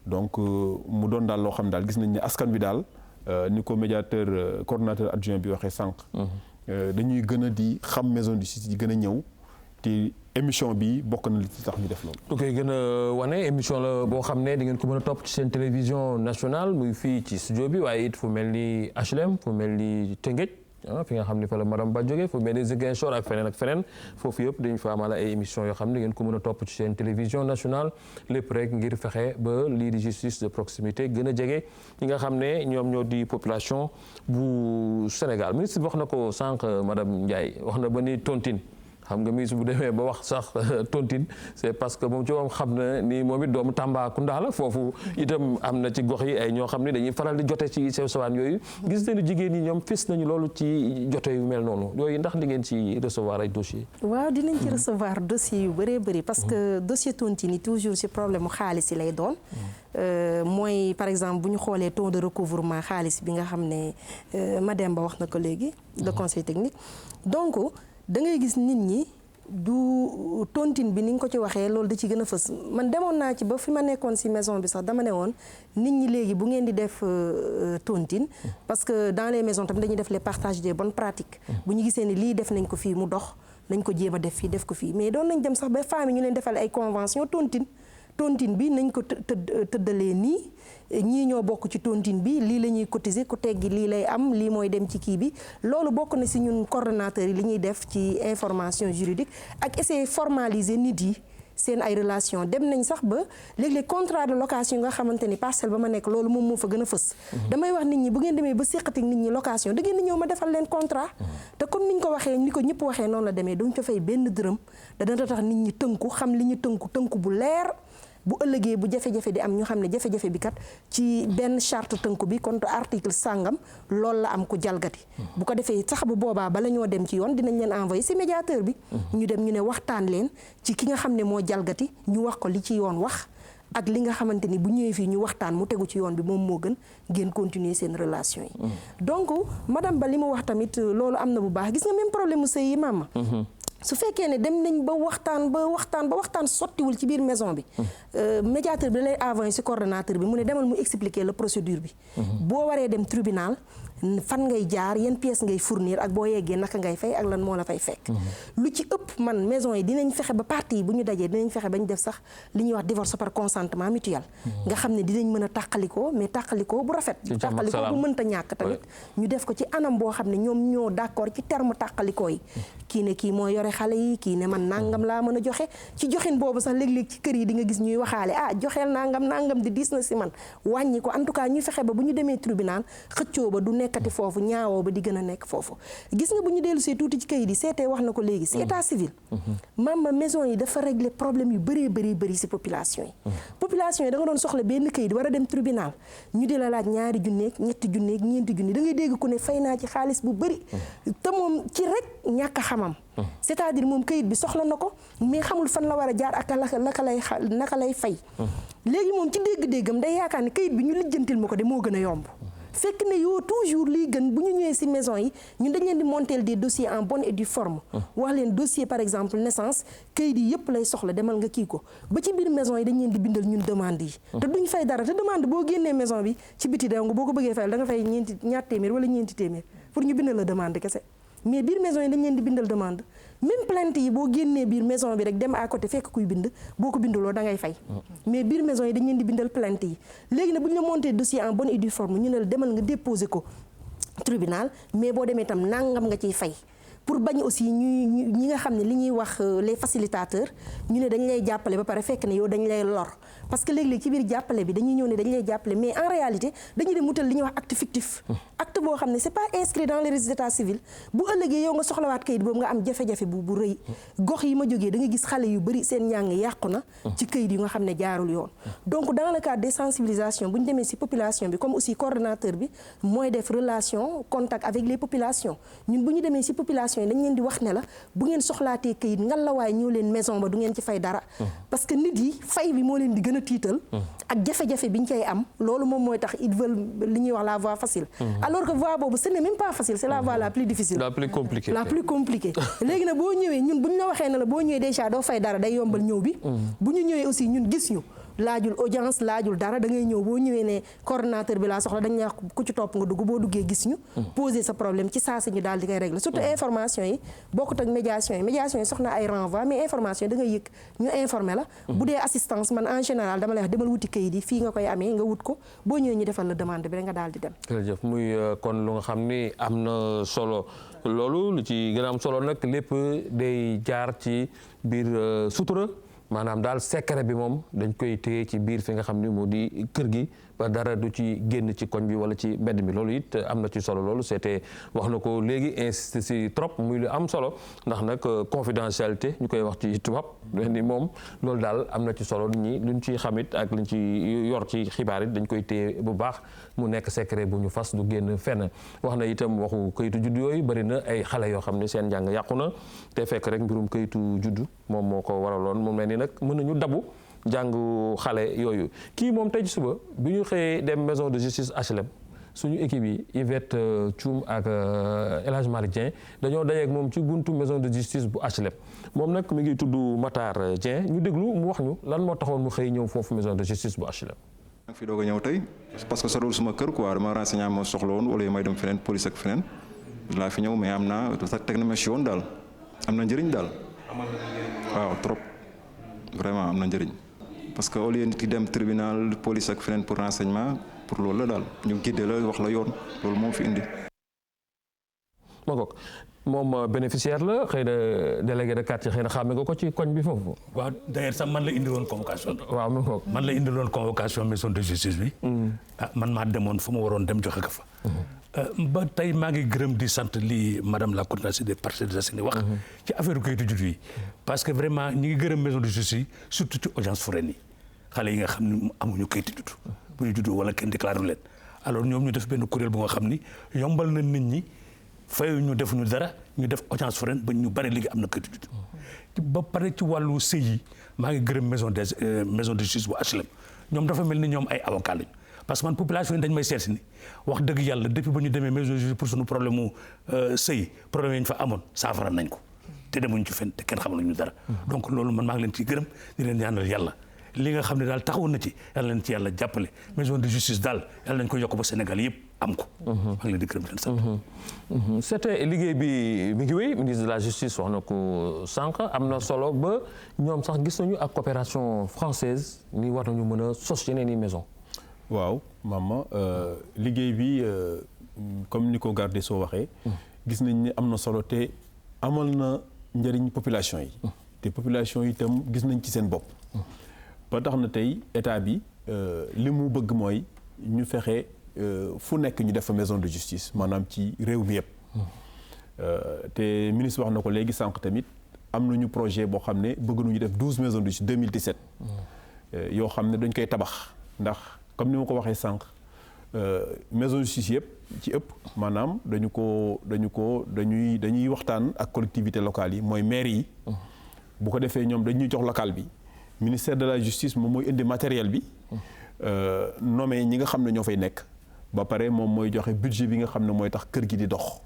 donc mu doon daal loo xam daal gis nañ ne askan bi daal ni ko médiateur coordonnateur adjoint bi waxee sànq. dañuy gën a di xam maison de justice di gën a ñëw te émission bi bokk na li ci tax ñu def loolu. lu koy gën a wane émission la boo xam ne di ngeen ko mën a topp ci seen télévision nationale muy fii ci studio bi waaye it fu mel ni HLM fu mel ni Tëngéej fi nga xam ne fa la madame Ba jógee fu mel ni Ziguinchor ak feneen foofu yëpp dañu fa amal ay émission yoo xam ne ngeen ko mën a topp ci seen télévision nationale lépp rek ngir fexe ba lii di justice de proximité gën a jege ñi nga xam ne ñoom ñoo di population bu Sénégal ministre bi wax na ko sànq madame Ndiaye wax na ba ni tontine. xam nga ministre bu demee ba wax sax tontine c'est parce que moom ci moom xam na ni moom it doomu Tambacounda la foofu itam am na ci gox yi ay ñoo xam ne dañuy faral di jote ci sew sewaan yooyu gis nañu jigéen ñi ñoom fis nañu loolu ci jote yu mel noonu yooyu ndax di ngeen ci recevoir ay dossiers. waaw dinañ ci recevoir dossiers yu bëree bëri parce que dossier tontine yi toujours ci problème mu xaalis yi lay doon. mooy par exemple bu ñu xoolee taux de recouvrement xaalis bi nga xam ne Mademba wax na ko léegi. le conseil technique donc. da ngay gis nit ñi du tontine bi ni nga ko ci waxee loolu da ci gën a fës man demoon naa ci ba fi ma nekkoon ci maison bi sax dama ne woon nit ñi léegi bu ngeen di def tontine parce que dans les maisons tamit dañuy def les partages des bonnes pratiques bu ñu gisee ni lii def nañ ko fii mu dox nañ ko jéem a def fii def ko fii mais doon nañ dem sax ba famille ñu leen defal ay convention tontine bi nañ ko tëddalee nii ñii ñoo bokk ci tontine bi lii la ñuy cotiser ku teggi lii lay am lii mooy dem ci kii bi loolu bokk na ci ñun coordonnateurs yi li ñuy def ci information juridique ak essayer formaliser nit yi seen ay relation dem nañ sax ba léeg-léeg contrat de location yi nga xamante ni parcelle ba ma nekk loolu moom moo fa gën a fës damay wax nit ñi bu ngeen demee ba séqatik nit ñi location da ngeen di ñëw ma defal leen contrat te comme niñ ko waxee ni ko ñëpp waxee noonu la demee duñ ko fay benn dërëm dana tax nit ñi tënku xam li ñu tënku bu leer bu ëllëgee bu jafe-jafe di am ñu xam ne jafe-jafe bi kat ci benn charte tënku bi contre article sàngam loolu la am ku jalgati bu ko defee sax bu boobaa bala ñoo dem ci yoon dinañ leen envoyé ci médiateur bi ñu dem ñu ne waxtaan leen ci ki nga xam ne moo jalgati ñu wax ko li ci yoon wax ak li nga xamante ni bu ñëwee fii ñu waxtaan mu tegu ci yoon bi moom moo gën ngeen continuer seen relation yi donc madame Ba li mu wax tamit loolu am na bu baax gis nga même problème mu sëy yi maama su fekkee ne dem nañ ba waxtaan sottiwul ci biir maison bi médiateur bi da lay envoyé ci coordonnateur bi mu ne demal mu expliquer la procédure bi boo waree dem tribunal fan ngay jaar yan pièces ngay fournir ak boo yeggee naka ngay fay ak lan moo la fay fekk lu ci ëpp man maison yi dinañ fexe ba parties yi bu ñu dajee dinañ fexe ba ñu def sax li ñuy wax divorce par consentement mutuel nga xam ne dinañ mën a tàqalikoo mais tàqalikoo bu rafet tàqalikoo bu mënta ñàkk tamit ñu def ko ci anam boo xam ne ñoom ñoo d'accord ci terme tàqalikoo yi kii ne kii moo yore xale yi kii ne man nangam laa mën a joxe ci joxin boobu sax léeg-léeg ci kër yi di nga gis ñuy waxaale joxeel nangam di diis na si man wàññi ko en tout cas ñu fexe ba bu ñu demee tribunal xëccoo ba du nekkati foofu ñaawoo ba di gën a nekk foofu gis nga bu ñu dellu see tuuti ci kayit yi seetee wax na ko léegi si état civil maam maison yi dafa régler problème yu bëri si population yi population yi da nga doon soxla benn kayit war a dem tribunal ñu di la laaj 2 junneeg 3 junneeg 4 junni da ngay dégg ku ne fay naa ci xaalis bu bëri te moom ci rek ñàkk a xamam c'est-à-dire moom kayit bi soxla na ko mais xamul fan la war a jaar ak naka lay fay léegi moom ci dégg-déggam day yaakaar ne kayit bi ñu lijjantil ma ko de moo gën a yomb fekk ne yow toujours liy gën bu ñu ñëwee ci maison yi ñun dañ leen di monter des dossiers en bonne et due forme wax leen dossier par exemple naissance kayit yi yëpp lay soxla demal nga kii ko ba ci biir maison yi dañ leen di bindal ñun demande yi te duñ fay dara te demande boo génnee maison bi ci biti dong boo ko bëggee fayal da nga fay ñaar téeméer wala ñeenti téeméer pour ñu bindal la demande kese mais biir maison yi dañ leen di bindal demande même plainte yi boo génnee biir maison bi rek dem à côté fekk kuy bind boo ko binduloo da ngay fay mais biir maison yi dañ leen di bindal plainte yi léegi nag bu ñu la monté dossier en bonne et due forme ñu ne la demal nga déposer ko tribunal mais boo demee itam nangam nga ciy fay pour bañ aussi ñi nga xam ne li ñuy wax les facilitateurs ñu ne dañ lay jàppale ba pare fekk ne yow dañ lay lor parce que léeg-léeg ci biir jàppale bi dañuy ñëw ne dañ lay jàppale mais en réalité dañuy dem wutal li ñuy wax acte fictif acte boo xam ne c'est pas inscrit dans les registres d'état civil bu ëllëgee yow nga soxlawaat kayit boobu nga am jafe-jafe bu rëy gox yi ma jógee da nga gis xale yu bëri seen njàng yàqu na ci kayit yu nga xam ne jaarul yoon donc dans le cadre des sensibilisations bu ñu demee ci population bi comme aussi coordonnateur bi mooy def relation contact avec les populations ñun bu ñu demee ci population yi dañ leen di wax ne la bu ngeen soxlaatee kayit ngal la waaye ñëw leen maison ba du ngeen ci fay dara parce que nit yi fay bi moo leen di gën a tiital ak jafe-jafe bi ñu koy am loolu moom mooy tax ils veulent li ñuy wax la voie facile alors que voie boobu ce n'est même pas facile c'est la voie la plus difficile la plus compliquée léegi nag boo ñëwee ñun bu ñu la waxee ne la boo ñëwee déjà doo fay dara day yombal ñëw bi bu ñu ñëwee aussi ñun gis ñu laajul audience laajul dara da ngay ñëw boo ñëwee ne coordonnateur bi laa soxla dañ lay wax ku ci topp nga dugg boo duggee gis ñu poser sa problème ci saa si ñu daal di koy régler surtout information yi bokkut ak médiation yi soxna ay renvoi mais information yi da ngay yëg ñu informer la bu dee assistance man en général dama lay wax demal wuti kayit yi fii nga koy amee nga wut ko boo ñëwee ñu defal la demande bi rek nga daal di dem jërëjëf muy kon lu nga xam ni am na solo loolu lu ci gën a am solo nag lépp day jaar ci biir sutura maanaam daal secret bi moom dañ koy téye ci biir fi nga xam ni moo di kër gi ba dara du ci génn ci koñ bi wala ci mbedd mi loolu it am na ci solo loolu c'était wax na ko léegi insisté si trop muy lu am solo ndax nag confidentialité ñu koy wax ci tubaab ni moom loolu daal am na ci solo nit ñi luñ ci xamit ak luñ ci yor ci xibaar it dañ koy téye bu baax mu nekk secret bu ñu fas du génn fenn wax na itam waxu kayitu juddu yooyu bari na ay xale yoo xam ne seen njàng yàqu na te fekk rek mbirum kayitu juddu moom moo ko waraloon mu mel ni nag mën nañu dabu jàngu xale yooyu kii moom tey suba bi ñu xëyee dem maison de justice HLM suñu équipe yi Yvette Thioum ak El Hadj Malick Dieng dañoo dajeek moom ci buntu maison de justice bu HLM moom nag mi ngi tudd Matar Dieng ñu déglu mu wax ñu lan moo taxoon mu xëy ñëw foofu maison de justice bu HLM. maa ngi fi doog a ñëw tey parce que sorul suma kër quoi dama renseignement moo soxla woon wala may dem feneen police ak feneen laa fi ñëw mais am naa teg na ma si yoon daal am na njëriñ daal. waaw trop vraiment am na njëriñ. parce que au lieu nit ki dem tribunal police ak feneen pour renseignement pour loolu la daal ñu guidé la wax la yoon loolu moo fi indi. moom bénéficiaire la xëy na délégué de quartier xëy na xàmme nga ko ci koñ bi foofu. waaw d'ailleurs sax man la indi woon convocation bi. waaw man la indi woon convocation maison de justice bi. man maa demoon fu ma waroon dem joxe ko fa. ba tey maa ngi gërëm di sant lii madame la coordinatrice des Parcelles Assainies wax. ci affaire kayitu juddu yi. parce que vraiment ñi ngi gërëm maison de justice yi surtout ci audience foraine yi xale yi nga xam ne amuñu kayitu juddu. bu ñu juddu wala kenn déclaré leen alors ñoom ñu def benn kuréel bu nga xam ni yombal na nit ñi. fayu ñu def ñu dara ñu def audience foraine ba ñu bari léegi am na kayitu juddu ba pare ci wàllu sëy yi maa ngi gërëm maison de justice bu HLM ñoom dafa mel ni ñoom ay avocat lañu parce que man population yi dañ may seet si ni wax dëgg yàlla depuis ba ñu demee maison de justice pour suñu problème mu sëy problème yi ñu fa amoon saafara nañ ko te demuñ ci fenn te kenn xamal ñu dara donc loolu man maa ngi leen ciy gërëm di leen ñaanal yàlla li nga xam ne daal taxawoon na ci yàlla leen ci yàlla jàppale maison de justice daal yàlla nañ ko yokk ba Sénégal yëpp am ko. maa ngi leen di gërëm di leen sant. c'était liggéey bi mi ngi wéy ministre de la justice wax na ko sànq am na solo ba ñoom sax gis nañu ak coopération française ni war nañu mën a sos yeneen i maison. waaw maman liggéey bi comme ni ko garde soo waxee. gis nañ ne am na solo te amal na njëriñ population yi. te population yi itam gis nañ ci seen bopp. ba tax na tey état bi li mu bëgg mooy ñu fexe fu nekk ñu def fa maison de justice maanaam ci réew mi yëpp. te ministre wax na ko léegi sànq tamit am nañu projet boo xam ne bëgg nañu def 12 maisons de justice 2017. yoo xam ne dañ koy tabax ndax comme ni ma ko waxee sànq maison de justice yëpp ci ëpp maanaam dañuy waxtaan ak collectivités locales yi mooy maire yi. bu ko defee ñoom dañuy jox local bi. ministère de la justice moom mooy indi matériel bi nommé ñi nga xam ne ñoo fay nekk ba pare moom mooy joxe budget bi nga xam ne mooy tax kër gi di dox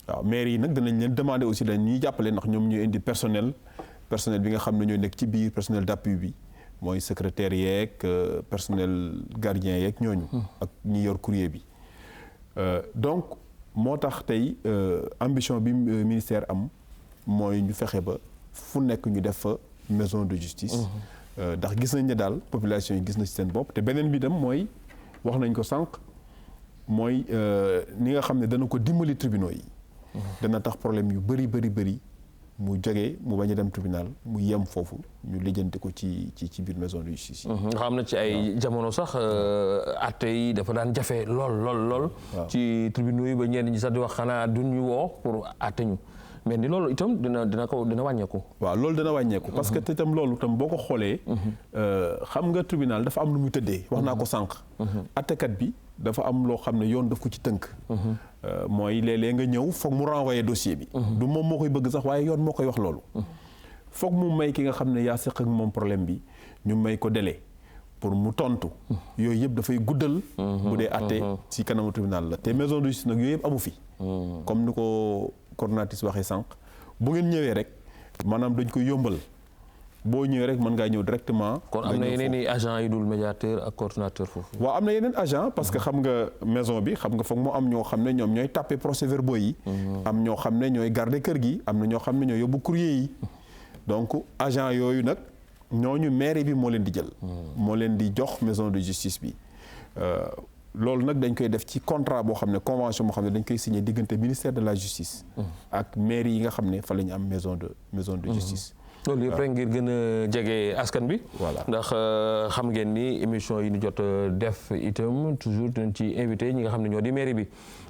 waaw maire yi nag danañ leen demander aussi dañ ñuy jàppale ndax ñoom ñooy indi personnel bi nga xam ne ñooy nekk ci biir personnel d'appui bi mooy secrétaire yeeg personnel gardien yeeg ñooñu ak ñi yor courrier bi donc moo tax tey ambition bi ministère am mooy ñu fexe ba fu nekk ñu def fa maison de justice ndax gis nañ ne daal population yi gis na ci seen bopp te beneen bi dem mooy wax nañ ko sànq mooy ni nga xam ne dana ko dimbali tribunaux yi dana tax problème yu bëri mu jógee mu bañ a dem tribunal mu yem foofu ñu lijjanti ko ci biir maison de justice yi. nga xam na ci ay jamono sax àtte yi dafa daan jafe lool. ci tribunaux yi ba ñenn ñi sax di wax xanaa duñ ñu woo pour àtte ñu mais ni loolu itam dina wàññeeku. waaw loolu dana wàññeeku. parce que itam loolu itam boo ko xoolee. xam nga tribunal dafa am lu muy tëddee. wax naa ko sànq. àttekat bi dafa am loo xam ne yoon daf ko ci tënk. mooy léeg-léeg nga ñëw foog mu renvoyer dossier bi. du moom moo koy bëgg sax waaye yoon moo koy wax loolu. foog mu may ki nga xam ne yaa seq ak moom problème bi ñu may ko délai pour mu tontu. yooyu yëpp dafay guddal. bu dee àtte ci kanamu tribunal la te maison de justice nag yooyu yëpp amu fi. comme ni ko coordonnatrice waxee sànq bu ngeen ñëwee rek maanaam dañ koy yombal. boo ñëwee rek mën ngaa ñëw directement. kon am na yeneen i agent yu dul médiateur ak coordonnateur foofu. waaw am na yeneen agent parce que xam nga maison bi xam nga foog moo am ñoo xam ne ñoom ñooy tapé procès-verbaux yi. am ñoo xam ne ñooy garder kër gi am na ñoo xam ne ñooy yóbbu courrier yi. donc agent yooyu nag ñooñu mairie bi moo leen di jël. moo leen di jox maison de justice bi. loolu nag dañ koy def ci contrat boo xam ne convention boo xam ne dañ koy signé diggante ministère de la justice. ak mairie yi nga xam ne fa la ñu am maison de justice. loolu yëpp rek ngir gën a jege askan bi. voilà ndax xam ngeen ni émission yi ñu jot def itam toujours dañ ci invité ñi nga xam ne ñoo di mairie bi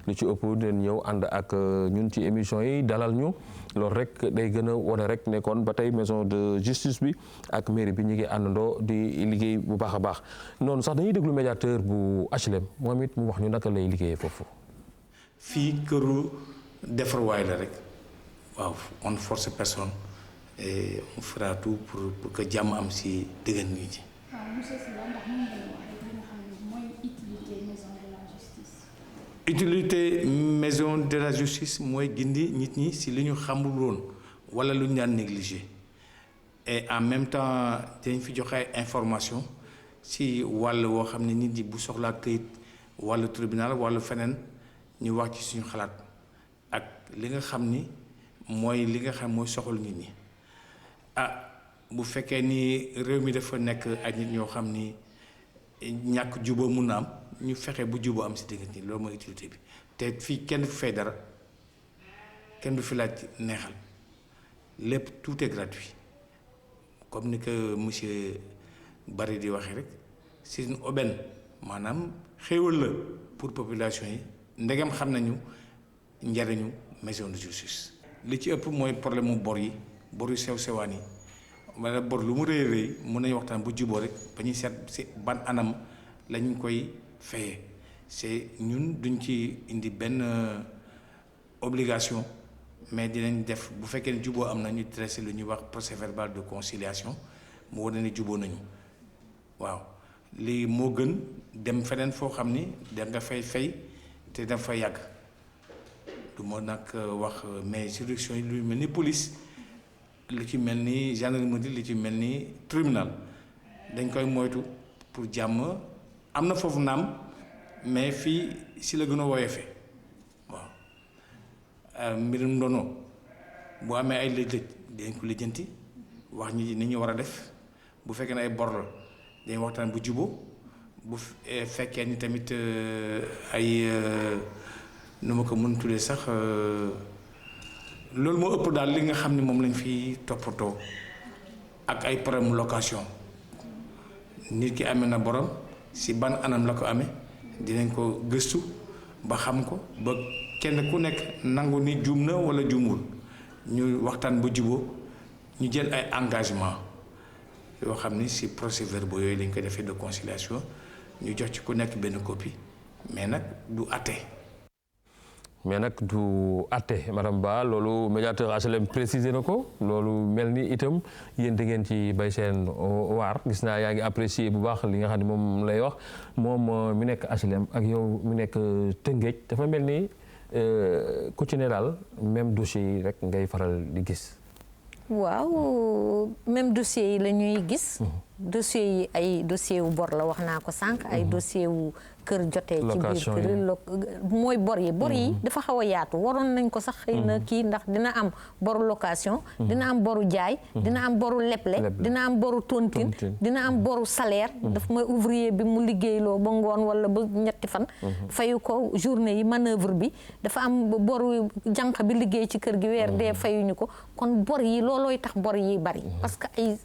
li ci ëpp dañ ñëw ànd ak ñun ci émission yi dalal ñu loolu rek day gën a wane rek ne kon ba tey maison de justice bi ak mairie bi ñu ngi àndandoo di liggéey bu baax a baax noonu sax dañuy déglu médiateur bu HLM moom it mu wax ñu naka lay liggéeyee foofu. fii këru defarwaay la rek waaw on force personne. Et on fera tout pour que jàmm am si diggante nit ñi. monsieur Sylla ndax mën ngeen wax rek li nga xam ne mooy utilité maison de la justice. utilité maison de la justice mooy gindi nit ñi si li ñu xamul woon wala lu ñu daan négligé et en même temps dañ fi joxe ay information si wàll woo xam ne nit ñi bu soxlaa këyit wàllu tribunal wàllu feneen ñu wax ci suñu xalaat ak li nga xam ni mooy li nga xam mooy soxal nit ñi. bu fekkee ni réew mi dafa nekk ak nit ñoo xam ni ñàkk juboo mun na am ñu fexe bu juboo am si diggante loolu mooy utilité bi te fii kenn du fi fay dara kenn du fi laaj neexal lépp tout est gratuit comme ni que monsieur Barry di waxee rek c'est une aubaine maanaam xéewal la pour population yi ndegam xam nañu njariñu maison de justice. li ci ëpp mooy problème mu bor yi. bor yu sew sewaan yi wala bor lu mu rëy mën nañu waxtaan bu juboo rek ba ñuy seet si ban anam lañ koy fayee c'est ñun duñ ci indi benn obligation mais dinañ def bu fekkee ne juboo am na ñu dressé lu ñuy wax procès verbal de conciliation mu wane ne juboo nañu waaw lii moo gën dem feneen foo xam ni da nga fay te dafa yàgg du ma nag wax mais juridiction yi lu mel ni police. li ci mel ni gendarmerie li ci mel ni tribunal dañ koy moytu pour jàmm am na foofu naam mais fii si la gën a woyofee waaw mbirum ndono bu amee ay lëj-lëj dañ ko lijjanti wax ñi ni ñu war a def bu fekkee ne ay bor la dañ waxtaan bu juboo bu fekkee ni tamit ay nu ma ko mën tuddee sax loolu moo ëpp daal li nga xam ne moom lañ fi toppatoo ak ay problème location nit ki amee na borom si ban anam la ko amee dinañ ko gëstu ba xam ko ba kenn ku nekk nangu ni juum na wala juumul ñu waxtaan ba juboo ñu jël ay engagement yoo xam ni si procès-verbaux yooyu lañ koy defee de conciliation ñu jox ci ku nekk benn copie mais nag du àtte. mais nag du atte madame Ba loolu médiateur HLM précisé na ko loolu mel ni itam yéen da ngeen ci bay seen waar gis naa yaa ngi apprécier bu baax li nga xam ne moom lay wax moom mi nekk HLM ak yow mi nekk Tëngéej dafa mel ni ku ci ne daal même dossier yi rek ngay faral di gis. waaw même dossier yi la ñuy gis. dossier yi ay dossier wu bor la wax naa ko sànq. ay dossier wu kër jotee. ci biir kër mooy bor yi. bor yi dafa xaw a yaatu waroon nañ ko sax xëy na kii ndax dina am boru location. dina am boru jaay. dina am boru leble. dina am boru tontine. dina am boru salaire. daf mooy ouvrier bi mu liggéeyloo ba ngoon wala ba ñetti fan. fayu ko journée yi manœuvre bi dafa am boru jànq bi liggéey ci kër gi weer dee fayuñu ko kon bor yi loolooy tax bor yi bari parce que ay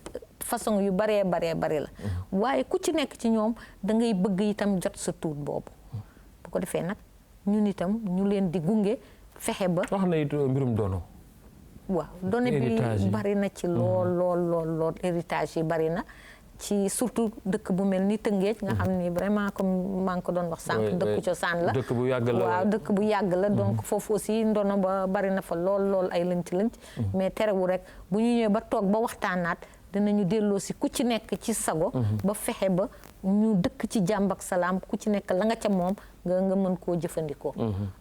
façon yu bari la waaye ku ci nekk ci ñoom da ngay bëgg itam jot sa tuut boobu bu ko defee nag ñun itam ñu leen di gunge fexe ba wax na it mbirum doono waaw doone bi bari na ci lool héritage yi bari na ci surtout dëkk bu mel ni Tëngéej nga xam ni vraiment comme maa ngi ko doon wax sànq dëkk cosaan la dëkk bu yàgg la waaw dëkk bu yàgg la donc foofu aussi ndono ba bari na fa lool ay lënc mais terewul rek bu ñu ñëwee ba toog ba waxtaanaat dinañu delloo si ku ci nekk ci sago ba fexe ba ñu dëkk ci jàmm ak salaam ku ci nekk la nga ca moom nga mën koo jëfandikoo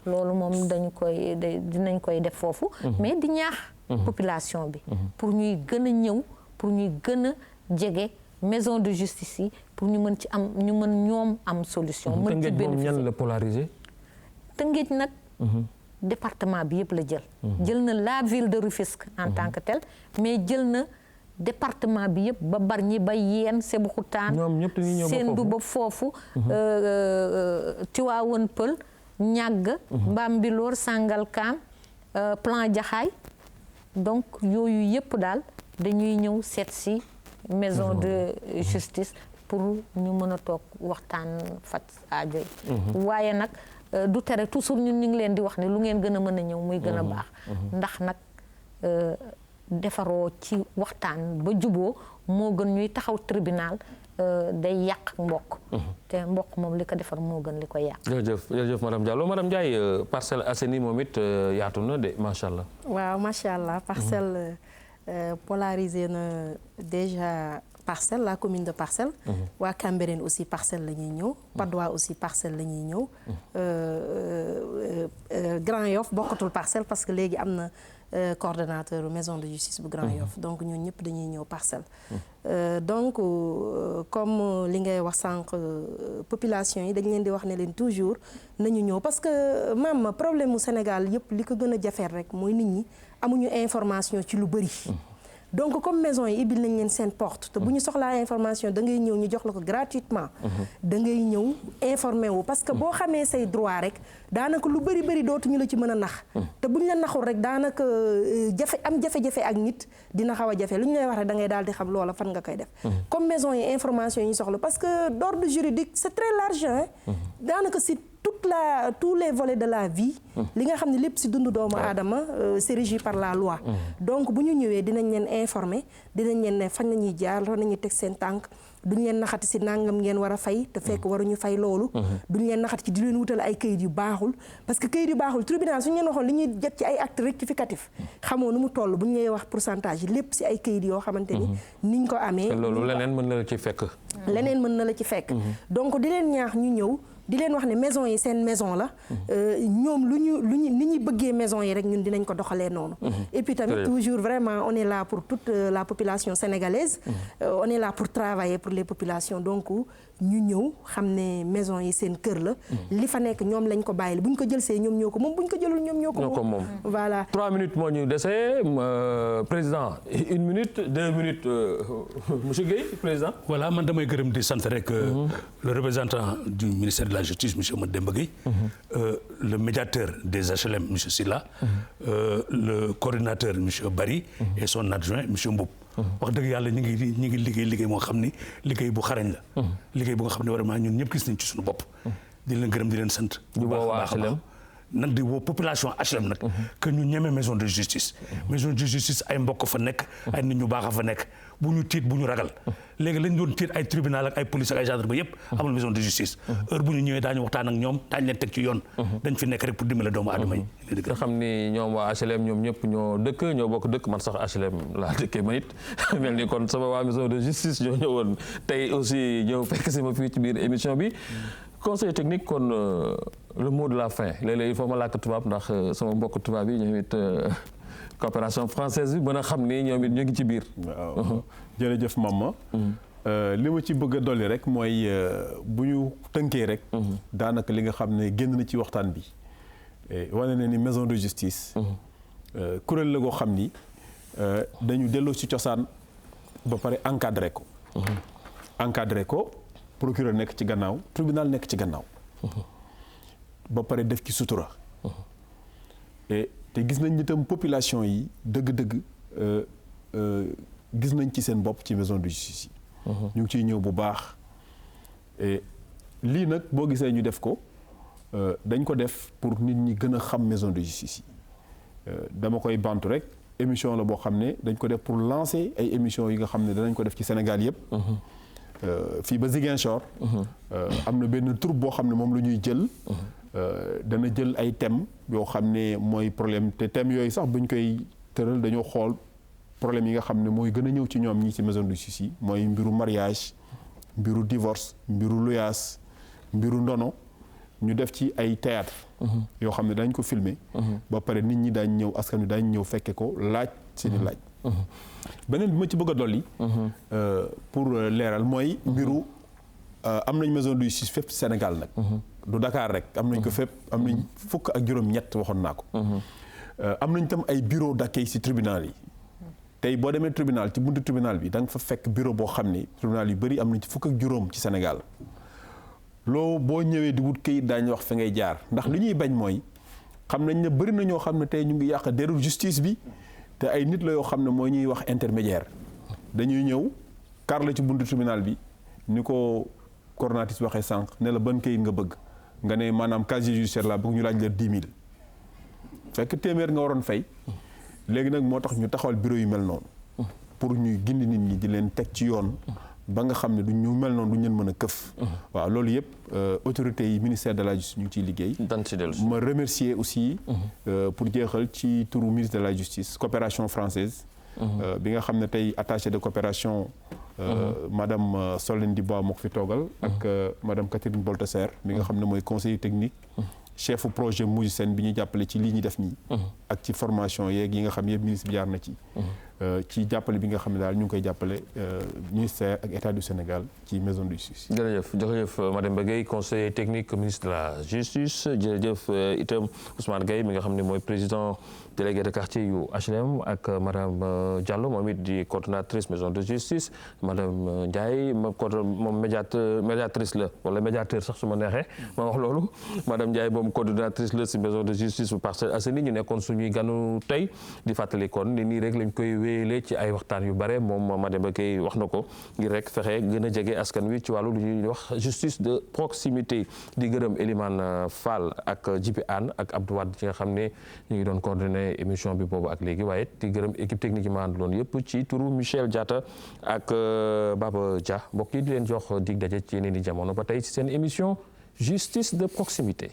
loolu moom dinañ koy def foofu mais di ñaax population bi pour ñuy gën a ñëw pour ñuy gën a jege maison de justice yi pour ñu mën ci am ñu mën ñoom am solution mën ci bénéficier ñan la polarisé Tëngéej nag département bi yëpp la jël na la ville de Rufisque en tant que tel mais jël na département bi yëpp ba Bargny ba Yène Sébikotane Sendou ba foofu Tivaouane Peulh Niaga Bambilor Sangalkam Plan Jaxaay donc yooyu yëpp daal dañuy ñëw seet si maison de justice pour ñu mën a toog waxtaan faj aajo yi waaye nag du tere toujours ñun ñu ngi leen di wax ne lu ngeen gën a mën a ñëw muy gën a baax ndax nag defaroo ci waxtaan ba juboo moo gën ñuy taxaw tribunal day yàq mbokk te mbokk moom li ko defar moo gën li ko yàq jërëjëf madame Diallo madame Ndiaye Parcelles Assainies moom it yaatu na de macha allah waaw macha allah Parcelles polarisé na déjà Parcelles la commune de Parcelles waa Cambérène aussi Parcelles la ñuy ñëw Patte d'Oie aussi Parcelles la ñuy ñëw Grand Yoff bokkatul Parcelles parce que léegi am na coordonnateur maison de justice bu Grand Yoff donc ñun ñëpp dañuy ñëw Parcelles donc comme li ngay wax sànq population yi dañ leen di wax ne leen toujours nañu ñëw parce que maam problème mu Sénégal yëpp li ko gën a jafeel rek mooy nit ñi amuñu information ci lu bëri donc comme maison yi ibil nañ leen seen porte te bu ñu soxlaa information da ngay ñëw ñu jox la ko gratuitement da ngay ñëw informé wu parce que boo xamee say droit rek daanaka lu bëri dootuñu la ci mën a nax te bu ñu la naxul rek daanaka jafe-jafe ak nit dina xaw a jafe lu ñu lay wax rek da ngay daal di xam loola fan nga koy def comme maison yi information yi ñu soxla parce que d'ordre juridique c'est très large daanaka si tous les volets de la vie li nga xam ne lépp si dundu doomu aadama c'est régi par la loi donc bu ñu ñëwee dinañ leen informer dinañ leen ne fan la ñuy jaar fan la ñuy teg seen tànk duñ leen naxati si nangam ngeen war a fay te fekk waruñu fay loolu duñ leen naxati ci di leen wutal ay kayit yu baaxul parce que kayit yu baaxul tribunal suñu leen waxoon li ñuy jot ci ay acte rectificatif xamoo nu mu toll bu ñu lay wax pourcentage lépp si ay kayit yoo xamante ni niñ ko amee loolu leneen mën na la ci fekk donc di leen ñaax ñu ñëw di leen wax ne maison yi seen maison la ñoom ni ñuy bëggee maison yi rek ñun dinañ ko doxalee noonu et puis tamit toujours vraiment on est là pour toute la population sénégalaise on est là pour travailler pour les populations donc ñu ñëw xam ne maison yi seen kër la li fa nekk ñoom lañ ko bàyyil bu ñu ko jël see ñoom ñoo ko moom bu ñu ko jëlul ñoom ñoo ko moom voilà 3 minutes moo ñu dese président 1 minute 2 minutes monsieur Guèye président voilà man damay gërëm di sant rek le représentant du ministère de la justice monsieur Mademba Guèye le médiateur des HLM monsieur Sylla le coordinateur monsieur Barry et son adjoint monsieur Mboup wax dëgg yàlla ñu ngi liggéey moo xam ni liggéey bu xarañ la liggéey bu nga xam ne vraiment ñun ñëpp gis nañ ci suñu bopp di leen gërëm di leen sant bu baax a baax nag di woo population HLM nag que ñu ñeme maison de justice. maison de justice ay mbokk fa nekk. ay nit ñu baax a fa nekk bu ñu tiit bu ñu ragal. léegi lañ doon tiit ay tribunal ak ay police ak ay gendarme yëpp. amul maison de justice. heure bu ñu ñëwee daañu waxtaan ak ñoom daañu leen teg ci yoon. dañ fi nekk rek pour dimbale doomu aadama yi. nga xam ni ñoom waa HLM ñoom ñëpp ñoo dëkk ñoo bokk dëkk man sax HLM laa dëkkee ma it mel ni kon sama waa maison de justice ñoo ñëwoon tey aussi ñëw fekk si ma fii ci biir émission bi. conseil technique kon le mot de la fin léeg-léeg il faut ma làkk tubaab ndax sama mbokk tubaab yi ñoom it coopération française bi mën a xam ni ñoom it ñu ngi ci biir. waaw jërëjëf Mama. li ma ci bëgg a dolli rek mooy bu ñu tënkee rek. daanaka li nga xam ne génn na ci waxtaan bi. wane na ni maison de justice. kuréel la goo xam ni dañu delloo ci cosaan ba pare encadré ko. encadré ko. procureur nekk ci gannaaw tribunal nekk ci gannaaw ba pare def ci sutura te gis nañ itam population yi dëgg-dëgg gis nañ ci seen bopp ci maison de justice yi ñu ngi ciy ñëw bu baax lii nag boo gisee ñu def ko dañ ko def pour nit ñi gën a xam maison de justice yi dama koy bantu rek émission la boo xam ne dañ ko def pour lancer ay émissions yi nga xam ne danañ ko def ci Sénégal yëpp fii ba Ziguinchor am na benn troupe boo xam ne moom la ñuy jël dana jël ay thèmes yoo xam ne mooy problème te thèmes yooyu sax buñ koy tëral dañoo xool problème yi nga xam ne mooy gën a ñëw ci ñoom ñi ci maison de justice yi mooy mbiru mariage mbiru divorce mbiru luyaas mbiru ndono ñu def ci ay théâtre yoo xam ne dañ ko filmer ba pare nit ñi daañ ñëw askan wi daañ ñëw fekke ko laaj seeni laaj beneen bi ma ci bëgg a dolli pour leeral mooy mbiru am nañ maison de justice fépp Sénégal nag du Dakar rek am nañ ko fépp am nañ fukk ak juróom-ñett waxoon naa ko am nañ tam ay bureau d'accueil ci tribunal yi tey boo demee tribunal ci buntu tribunal bi da nga fa fekk bureau boo xam ni tribunal yu bëri am nañ ci fukk ak juróom ci Sénégal loo boo ñëwee di wut këyit daañu wax fi ngay jaar ndax li ñuy bañ mooy xam nañ ne bëri na ñoo xam ne tey ñu ngi yàq deru justice bi te ay nit la yoo xam ne mooy ñuy wax intermédiaire dañuy ñëw kar la ci buntu tribunal bi ni ko coordonnatrice waxee sànq ne la ban këyit nga bëgg nga ne maanaam casier judiciaire la bëgg ñu laaj la 10 000 fekk téeméer nga waroon fay léegi nag moo tax ñu taxawal bureau yu mel noonu pour ñuy gindi nit ñi di leen teg ci yoon ba nga xam ne du ñu mel noonu du ñu leen mën a këf. waaw loolu yëpp autorités yi ministère de la justice ñu ngi ciy liggéey. ma remercier aussi. pour jeexal ci turu ministre de la justice coopération française. bi nga xam ne tey attaché de coopération. madame Solène Dibois moo ko fi toogal. ak madame Catherine Boltesser bi nga xam ne mooy conseiller technique. chef projet Mujisen bi ñuy jàppale ci lii ñuy def nii. ak ci formation yeeg yi nga xam yëpp ministre bi jaar na ci. ci jàppale bi nga xam ne daal ñu ngi koy jàppale ministère ak état du Sénégal ci maison de justice. jërëjëf Mademba Gueye conseiller technique ministre de la justice jërëjëf itam Ousmane Gueye mi nga xam ne mooy président délégué de quartier yu HLM ak madame Diallo moom it di coordonnatrice maison de justice madame Ndiaye moom médiatrice la wala médiateur sax su ma neexee ma wax loolu madame Ndiaye moom coordonnatrice la si maison de justice bu Parcelles Assainies ñu nekkoon suñuy ganu tey di fàttali kon ni nii rek lañ koy wéyale ci ay waxtaan yu bare moom Mademba Gueye wax na ko ngir rek fexe gën a jege askan wi ci wàllu lu ñuy wax justice de proximité di gërëm Elimane Fall ak Djibi Anne ak Abdou Wade ci nga xam ne ñu ngi doon coordonné émission bi boobu ak léegi waaye di gërëm équipe technique yi ma àndaloon yëpp ci turu Michel Diatta ak Baba Dia mbokk yi di leen jox dig daje ci yeneen i jamono ba tey ci seen émission justice de proximité.